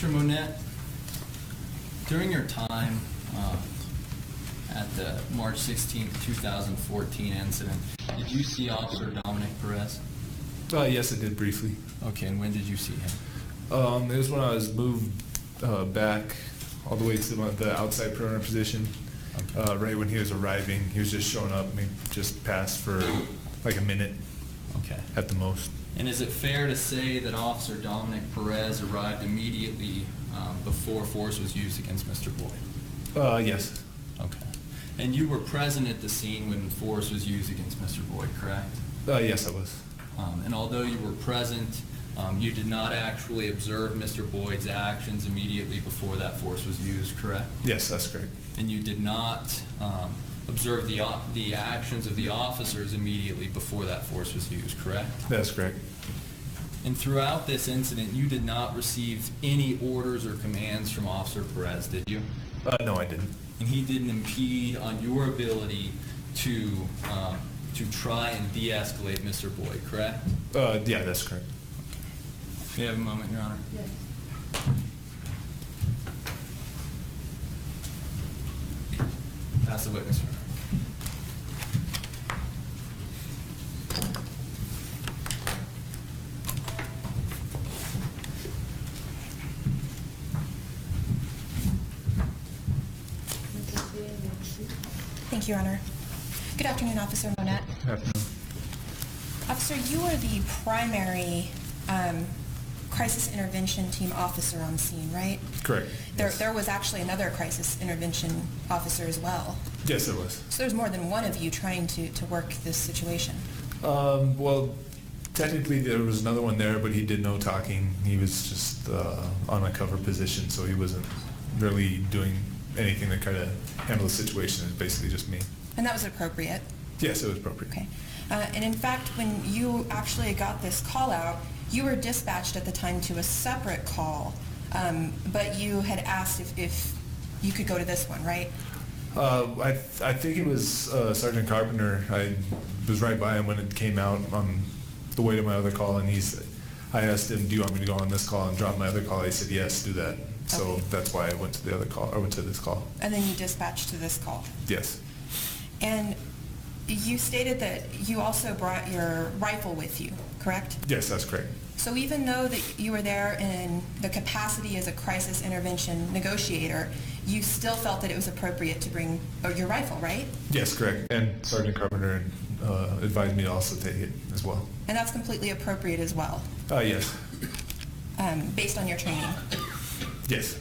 Speaker 1: Mr. Monette, during your time at the March 16th, 2014 incident, did you see Officer Dominic Perez?
Speaker 2: Yes, I did briefly.
Speaker 1: Okay, and when did you see him?
Speaker 2: It was when I was moved back all the way to the outside perimeter position. Right when he was arriving, he was just showing up. We just passed for like a minute
Speaker 1: Okay.
Speaker 2: at the most.
Speaker 1: And is it fair to say that Officer Dominic Perez arrived immediately before force was used against Mr. Boyd?
Speaker 2: Yes.
Speaker 1: Okay. And you were present at the scene when force was used against Mr. Boyd, correct?
Speaker 2: Yes, I was.
Speaker 1: And although you were present, you did not actually observe Mr. Boyd's actions immediately before that force was used, correct?
Speaker 2: Yes, that's correct.
Speaker 1: And you did not observe the actions of the officers immediately before that force was used, correct?
Speaker 2: That's correct.
Speaker 1: And throughout this incident, you did not receive any orders or commands from Officer Perez, did you?
Speaker 2: No, I didn't.
Speaker 1: And he didn't impede on your ability to try and de-escalate Mr. Boyd, correct?
Speaker 2: Yeah, that's correct.
Speaker 1: May I have a moment, Your Honor?
Speaker 5: Yes.
Speaker 1: Pass the witness, Your Honor.
Speaker 6: Thank you, Your Honor. Good afternoon, Officer Monette.
Speaker 2: Afternoon.
Speaker 6: Officer, you are the primary crisis intervention team officer on scene, right?
Speaker 2: Correct.
Speaker 6: There was actually another crisis intervention officer as well.
Speaker 2: Yes, it was.
Speaker 6: So there's more than one of you trying to work this situation.
Speaker 2: Well, technically there was another one there, but he did no talking. He was just on a cover position, so he wasn't really doing anything to kind of handle the situation. It was basically just me.
Speaker 6: And that was appropriate.
Speaker 2: Yes, it was appropriate.
Speaker 6: Okay. And in fact, when you actually got this call out, you were dispatched at the time to a separate call, but you had asked if you could go to this one, right?
Speaker 2: I think it was Sergeant Carpenter. I was right by him when it came out on the way to my other call, and I asked him, "Do you want me to go on this call and drop my other call?" He said, "Yes, do that." So
Speaker 6: Okay.
Speaker 2: that's why I went to the other call. I went to this call.
Speaker 6: And then you dispatched to this call.
Speaker 2: Yes.
Speaker 6: And you stated that you also brought your rifle with you, correct?
Speaker 2: Yes, that's correct.
Speaker 6: So even though that you were there in the capacity as a crisis intervention negotiator, you still felt that it was appropriate to bring your rifle, right?
Speaker 2: Yes, correct. And Sergeant Carpenter advised me to also take it as well.
Speaker 6: And that's completely appropriate as well,
Speaker 2: Yes.
Speaker 6: based on your training.
Speaker 2: Yes.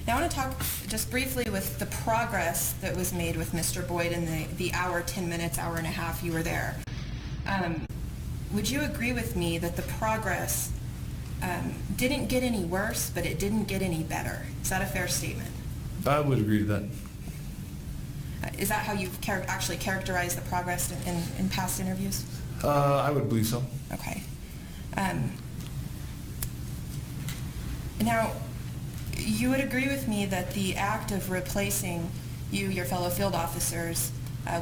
Speaker 6: Now I want to talk just briefly with the progress that was made with Mr. Boyd in the hour, 10 minutes, hour and a half you were there. Would you agree with me that the progress didn't get any worse, but it didn't get any better? Is that a fair statement?
Speaker 2: I would agree to that.
Speaker 6: Is that how you've actually characterized the progress in past interviews?
Speaker 2: I would believe so.
Speaker 6: Okay. Now, you would agree with me that the act of replacing your fellow field officers,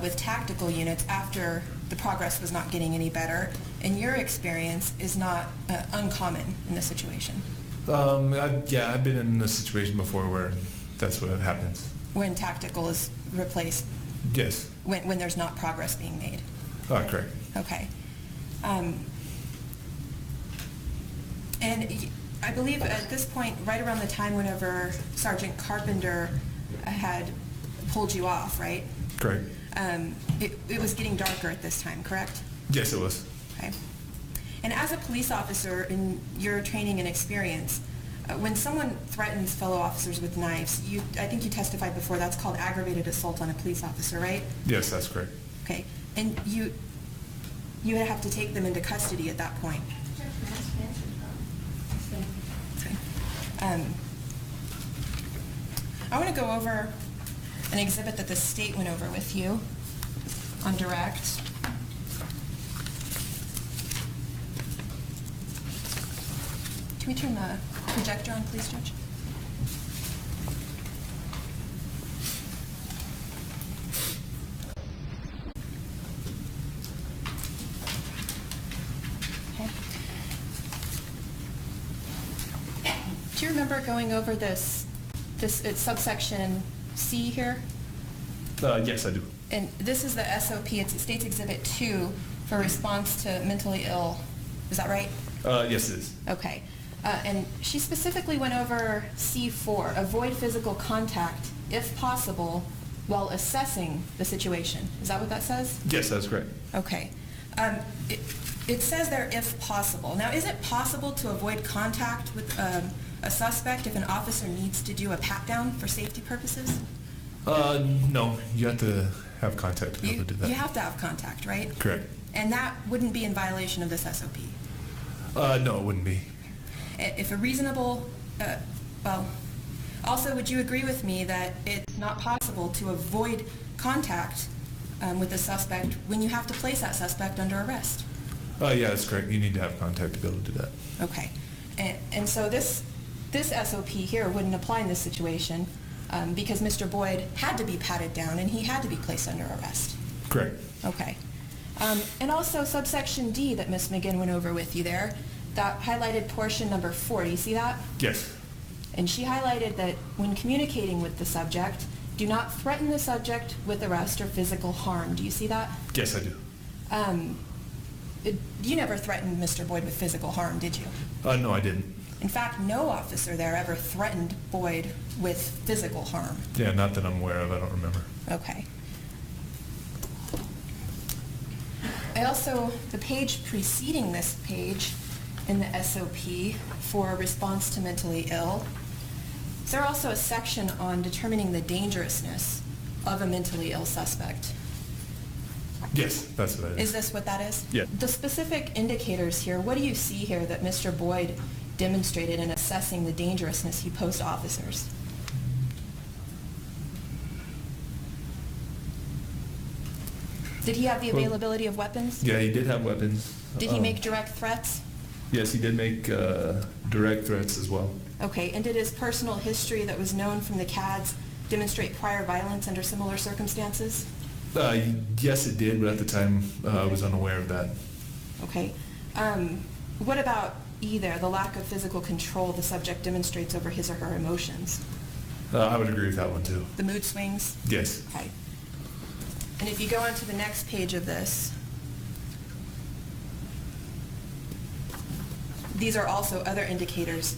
Speaker 6: with tactical units after the progress was not getting any better, in your experience, is not uncommon in this situation?
Speaker 2: I've been in this situation before where that's what happens.
Speaker 6: When tactical is replaced,
Speaker 2: Yes.
Speaker 6: when there's not progress being made?
Speaker 2: Correct.
Speaker 6: Okay. And I believe at this point, right around the time whenever Sergeant Carpenter had pulled you off, right?
Speaker 2: Correct.
Speaker 6: It was getting darker at this time, correct?
Speaker 2: Yes, it was.
Speaker 6: Okay. And as a police officer, in your training and experience, when someone threatens fellow officers with knives, I think you testified before, that's called aggravated assault on a police officer, right?
Speaker 2: Yes, that's correct.
Speaker 6: Okay. And you have to take them into custody at that point. Okay. I want to go over an exhibit that the state went over with you on direct. Can we turn the projector on, please, Judge? Okay. Do you remember going over this it's subsection C here?
Speaker 2: Yes, I do.
Speaker 6: And this is the SOP, it's State's Exhibit 2 for response to mentally ill. Is that right?
Speaker 2: Yes, it is.
Speaker 6: Okay. And she specifically went over C4, avoid physical contact if possible while assessing the situation. Is that what that says?
Speaker 2: Yes, that's correct.
Speaker 6: Okay. It says there if possible. Now, is it possible to avoid contact with a suspect if an officer needs to do a pat-down for safety purposes?
Speaker 2: No, you have to have contact to be able to do that.
Speaker 6: You have to have contact, right?
Speaker 2: Correct.
Speaker 6: And that wouldn't be in violation of this SOP?
Speaker 2: No, it wouldn't be.
Speaker 6: If a reasonable, also, would you agree with me that it's not possible to avoid contact with a suspect when you have to place that suspect under arrest?
Speaker 2: Yeah, that's correct. You need to have contact to be able to do that.
Speaker 6: Okay. And so this SOP here wouldn't apply in this situation because Mr. Boyd had to be patted down and he had to be placed under arrest.
Speaker 2: Correct.
Speaker 6: Okay. And also subsection D that Ms. McGinn went over with you there, that highlighted portion number 4. Do you see that?
Speaker 2: Yes.
Speaker 6: And she highlighted that when communicating with the subject, do not threaten the subject with arrest or physical harm. Do you see that?
Speaker 2: Yes, I do.
Speaker 6: You never threatened Mr. Boyd with physical harm, did you?
Speaker 2: No, I didn't.
Speaker 6: In fact, no officer there ever threatened Boyd with physical harm.
Speaker 2: Yeah, not that I'm aware of. I don't remember.
Speaker 6: Okay. I also, the page preceding this page in the SOP for response to mentally ill, is there also a section on determining the dangerousness of a mentally ill suspect?
Speaker 2: Yes, that's what it is.
Speaker 6: Is this what that is?
Speaker 2: Yeah.
Speaker 6: The specific indicators here, what do you see here that Mr. Boyd demonstrated in assessing the dangerousness he posed to officers? Did he have the availability of weapons?
Speaker 2: Yeah, he did have weapons.
Speaker 6: Did he make direct threats?
Speaker 2: Yes, he did make direct threats as well.
Speaker 6: Okay, and did his personal history that was known from the CADs demonstrate prior violence under similar circumstances?
Speaker 2: Yes, it did, but at the time I was unaware of that.
Speaker 6: Okay. What about E there, the lack of physical control the subject demonstrates over his or her emotions?
Speaker 2: I would agree with that one too.
Speaker 6: The mood swings?
Speaker 2: Yes.
Speaker 6: Okay. And if you go on to the next page of this, these are also other indicators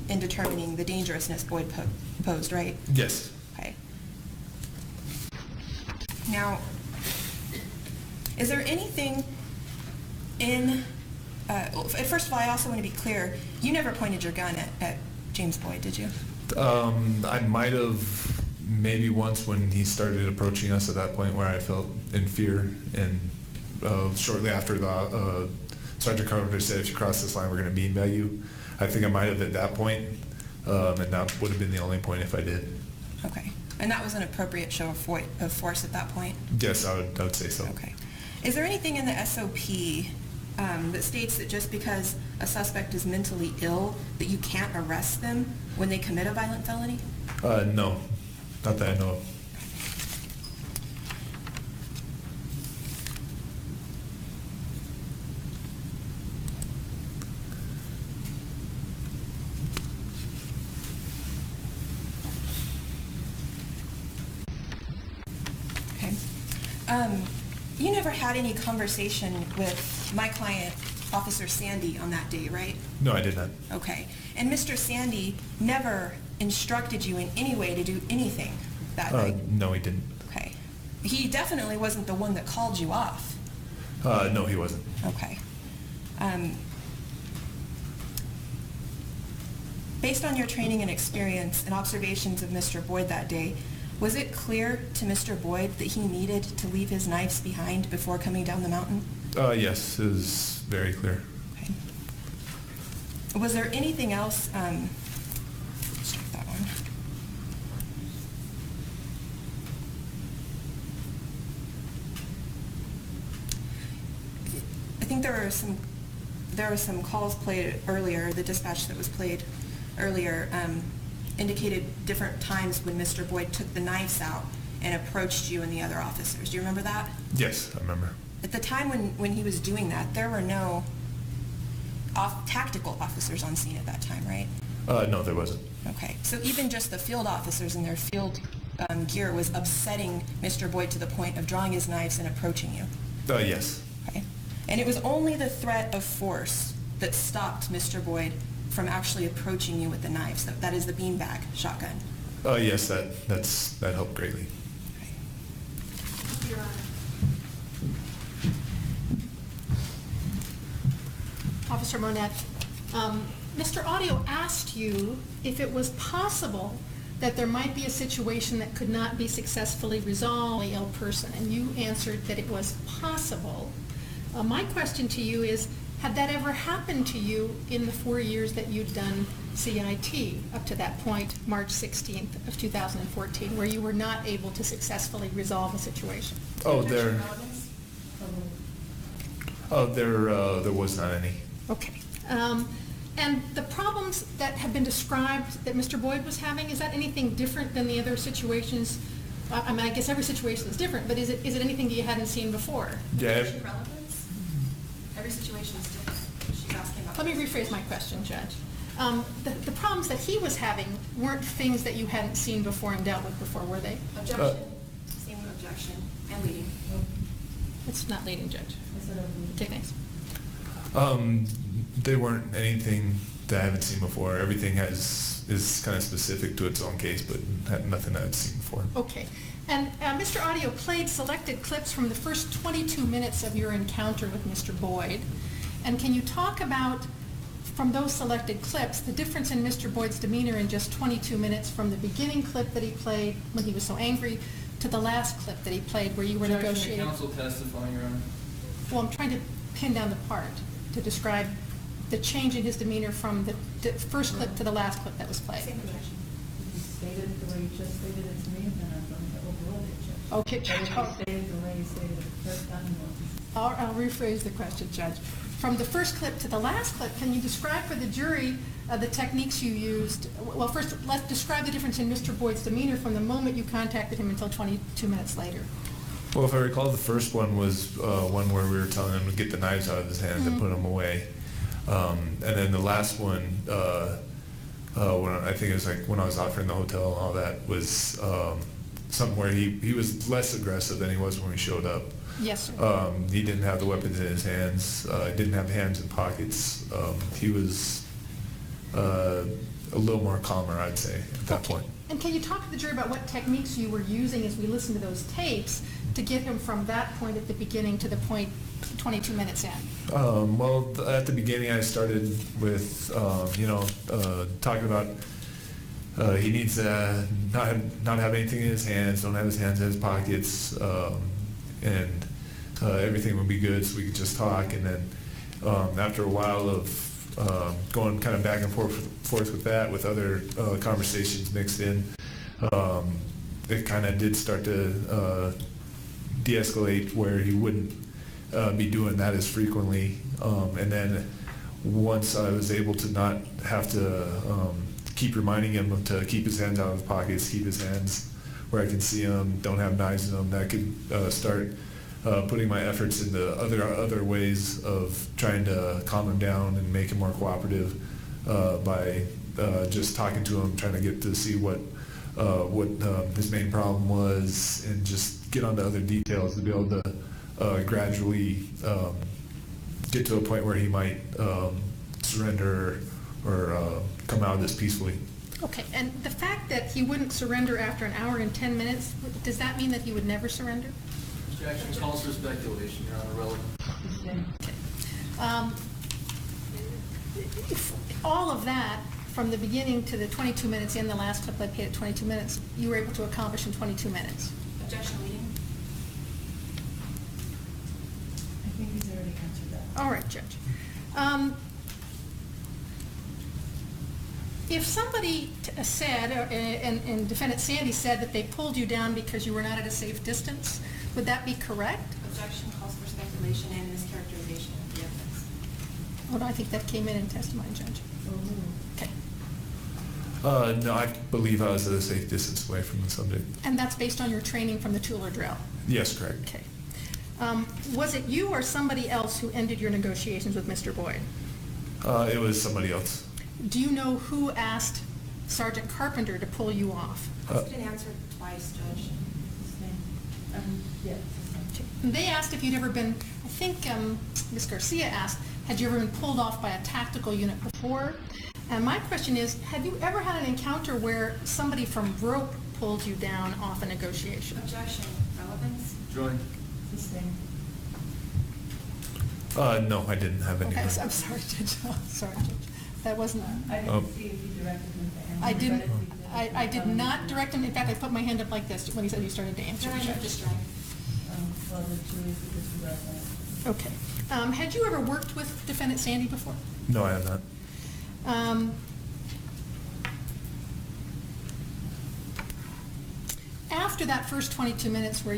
Speaker 6: in determining the dangerousness Boyd posed, right?
Speaker 2: Yes.
Speaker 6: Okay. Now, is there anything in, first of all, I also want to be clear, you never pointed your gun at James Boyd, did you?
Speaker 2: I might have maybe once when he started approaching us at that point where I felt in fear, and shortly after the Sergeant Carpenter said, if you cross this line, we're going to beanbag you. I think I might have at that point, and that would have been the only point if I did.
Speaker 6: Okay. And that was an appropriate show of force at that point?
Speaker 2: Yes, I would say so.
Speaker 6: Okay. Is there anything in the SOP that states that just because a suspect is mentally ill, that you can't arrest them when they commit a violent felony?
Speaker 2: No, not that I know of.
Speaker 6: You never had any conversation with my client, Officer Sandy, on that day, right?
Speaker 2: No, I did not.
Speaker 6: Okay. And Mr. Sandy never instructed you in any way to do anything that night?
Speaker 2: No, he didn't.
Speaker 6: Okay. He definitely wasn't the one that called you off?
Speaker 2: No, he wasn't.
Speaker 6: Okay. Based on your training and experience and observations of Mr. Boyd that day, was it clear to Mr. Boyd that he needed to leave his knives behind before coming down the mountain?
Speaker 2: Yes, it was very clear.
Speaker 6: Okay. Was there anything else? Let's check that one. I think there were some calls played earlier. The dispatch that was played earlier indicated different times when Mr. Boyd took the knives out and approached you and the other officers. Do you remember that?
Speaker 2: Yes, I remember.
Speaker 6: At the time when he was doing that, there were no tactical officers on scene at that time, right?
Speaker 2: No, there wasn't.
Speaker 6: Okay, so even just the field officers in their field gear was upsetting Mr. Boyd to the point of drawing his knives and approaching you?
Speaker 2: Yes.
Speaker 6: Okay. And it was only the threat of force that stopped Mr. Boyd from actually approaching you with the knives. That is the beanbag shotgun.
Speaker 2: Yes, that helped greatly.
Speaker 3: Your Honor. Officer Monette, Mr. Audio asked you if it was possible that there might be a situation that could not be successfully resolved by an ill person, and you answered that it was possible. My question to you is, had that ever happened to you in the 4 years that you'd done CIT up to that point, March 16th of 2014, where you were not able to successfully resolve a situation?
Speaker 2: There was not any.
Speaker 3: Okay. And the problems that have been described that Mr. Boyd was having, is that anything different than the other situations? I mean, I guess every situation is different, but is it anything that you hadn't seen before?
Speaker 2: Yeah.
Speaker 6: Relevance? Every situation is different. She's asking about.
Speaker 3: Let me rephrase my question, Judge. The problems that he was having weren't things that you hadn't seen before and dealt with before, were they?
Speaker 6: Objection. Same objection and leading.
Speaker 3: It's not leading, Judge. Take names.
Speaker 2: They weren't anything that I haven't seen before. Everything is kind of specific to its own case, but nothing I've seen before.
Speaker 3: Okay. And Mr. Audio played selected clips from the first 22 minutes of your encounter with Mr. Boyd. And can you talk about, from those selected clips, the difference in Mr. Boyd's demeanor in just 22 minutes from the beginning clip that he played when he was so angry to the last clip that he played where you were negotiating?
Speaker 1: Counsel testifying, Your Honor.
Speaker 3: Well, I'm trying to pin down the part to describe the change in his demeanor from the first clip to the last clip that was played.
Speaker 6: Same objection.
Speaker 5: You stated it the way you just stated it to me, and then I'm going to overrule it, Judge.
Speaker 3: Okay, Judge.
Speaker 5: You stated it the way you stated it the first time.
Speaker 3: I'll rephrase the question, Judge. From the first clip to the last clip, can you describe for the jury the techniques you used? Well, first, let's describe the difference in Mr. Boyd's demeanor from the moment you contacted him until 22 minutes later.
Speaker 2: Well, if I recall, the first one was one where we were telling him to get the knives out of his hands and put them away. And then the last one, when I think it was like when I was offering the hotel and all that, was something where he was less aggressive than he was when we showed up.
Speaker 3: Yes, sir.
Speaker 2: He didn't have the weapons in his hands. Didn't have hands in pockets. He was a little more calmer, I'd say, at that point.
Speaker 3: And can you talk to the jury about what techniques you were using as we listened to those tapes to get him from that point at the beginning to the point 22 minutes in?
Speaker 2: Well, at the beginning, I started with, talking about he needs to not have anything in his hands, don't have his hands in his pockets, and everything would be good, so we could just talk. And then after a while of going kind of back and forth with that, with other conversations mixed in, it kind of did start to de-escalate where he wouldn't be doing that as frequently. And then once I was able to not have to keep reminding him to keep his hands out of his pockets, keep his hands where I can see them, don't have knives in them, that could start putting my efforts into other ways of trying to calm him down and make him more cooperative by just talking to him, trying to get to see what his main problem was, and just get onto other details to be able to gradually get to a point where he might surrender or come out of this peacefully.
Speaker 3: Okay, and the fact that he wouldn't surrender after an hour and 10 minutes, does that mean that he would never surrender?
Speaker 1: Objection calls for speculation, Your Honor, relevant.
Speaker 3: Okay. All of that, from the beginning to the 22 minutes in, the last clip I played at 22 minutes, you were able to accomplish in 22 minutes?
Speaker 6: Objection leading.
Speaker 5: I think he's already answered that.
Speaker 3: All right, Judge. If somebody said, and Defendant Sandy said that they pulled you down because you were not at a safe distance, would that be correct?
Speaker 6: Objection calls for speculation and mischaracterization of the evidence.
Speaker 3: Oh, no, I think that came in testimony, Judge. Okay.
Speaker 2: No, I believe I was at a safe distance away from the subject.
Speaker 3: And that's based on your training from the tool or drill?
Speaker 2: Yes, correct.
Speaker 3: Okay. Was it you or somebody else who ended your negotiations with Mr. Boyd?
Speaker 2: It was somebody else.
Speaker 3: Do you know who asked Sergeant Carpenter to pull you off?
Speaker 6: It's been answered twice, Judge.
Speaker 5: Yes.
Speaker 3: And they asked if you'd ever been, I think Ms. Garcia asked, had you ever been pulled off by a tactical unit before? And my question is, have you ever had an encounter where somebody from rope pulled you down off a negotiation?
Speaker 6: Objection. Relevance?
Speaker 1: Join.
Speaker 5: Sustained.
Speaker 2: No, I didn't have any.
Speaker 3: Okay, I'm sorry, Judge. Oh, sorry, Judge. That wasn't,
Speaker 5: I
Speaker 2: Oh.
Speaker 5: didn't see if you directed him to answer.
Speaker 3: I didn't,
Speaker 5: but if he did,
Speaker 3: I did not direct him. In fact, I put my hand up like this when he said he started to answer.
Speaker 6: Can I have this right?
Speaker 5: Well, the jury could disregard that.
Speaker 3: Okay. Had you ever worked with Defendant Sandy before?
Speaker 2: No, I have not.
Speaker 3: After that first 22 minutes where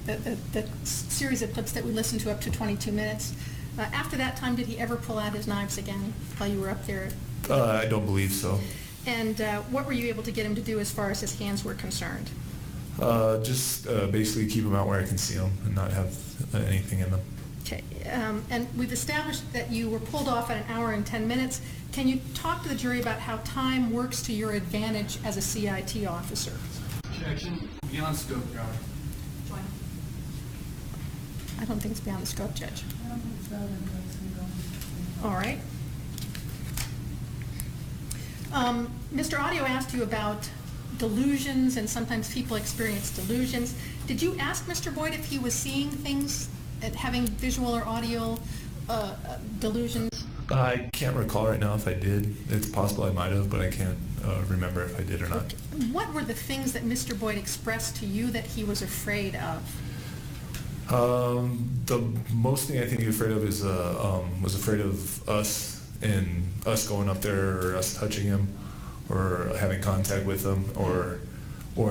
Speaker 3: the series of clips that we listened to up to 22 minutes, after that time, did he ever pull out his knives again while you were up there?
Speaker 2: I don't believe so.
Speaker 3: And what were you able to get him to do as far as his hands were concerned?
Speaker 2: Just basically keep them out where I can see them and not have anything in them.
Speaker 3: Okay, and we've established that you were pulled off at an hour and 10 minutes. Can you talk to the jury about how time works to your advantage as a CIT officer?
Speaker 1: Objection. Beyond scope, Your Honor.
Speaker 3: Join. I don't think it's beyond the scope, Judge.
Speaker 5: I don't think it's relevant, but it's going to go.
Speaker 3: All right. Mr. Audio asked you about delusions, and sometimes people experience delusions. Did you ask Mr. Boyd if he was seeing things, having visual or audio delusions?
Speaker 2: I can't recall right now if I did. It's possible I might have, but I can't remember if I did or not.
Speaker 3: What were the things that Mr. Boyd expressed to you that he was afraid of?
Speaker 2: The most thing I think he was afraid of is was afraid of us and us going up there or us touching him or having contact with him or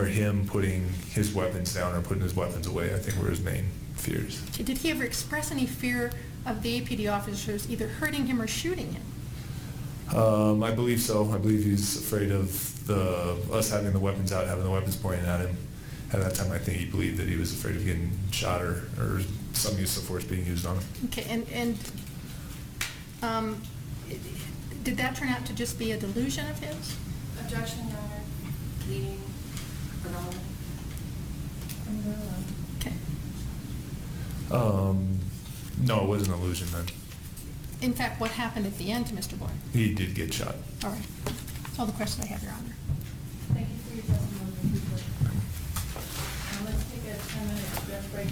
Speaker 2: him putting his weapons down or putting his weapons away. I think were his main fears.
Speaker 3: Did he ever express any fear of the APD officers either hurting him or shooting him?
Speaker 2: I believe so. I believe he's afraid of us having the weapons out, having the weapons pointed at him. At that time, I think he believed that he was afraid of getting shot or some use of force being used on him.
Speaker 3: Okay, and did that turn out to just be a delusion of his?
Speaker 6: Objection, Your Honor. Leading. Irrelevant.
Speaker 3: Okay.
Speaker 2: No, it was an illusion then.
Speaker 3: In fact, what happened at the end to Mr. Boyd?
Speaker 2: He did get shot.
Speaker 3: All right. That's all the questions I have, Your Honor.
Speaker 5: Thank you for your testimony. Now let's take a 10-minute break.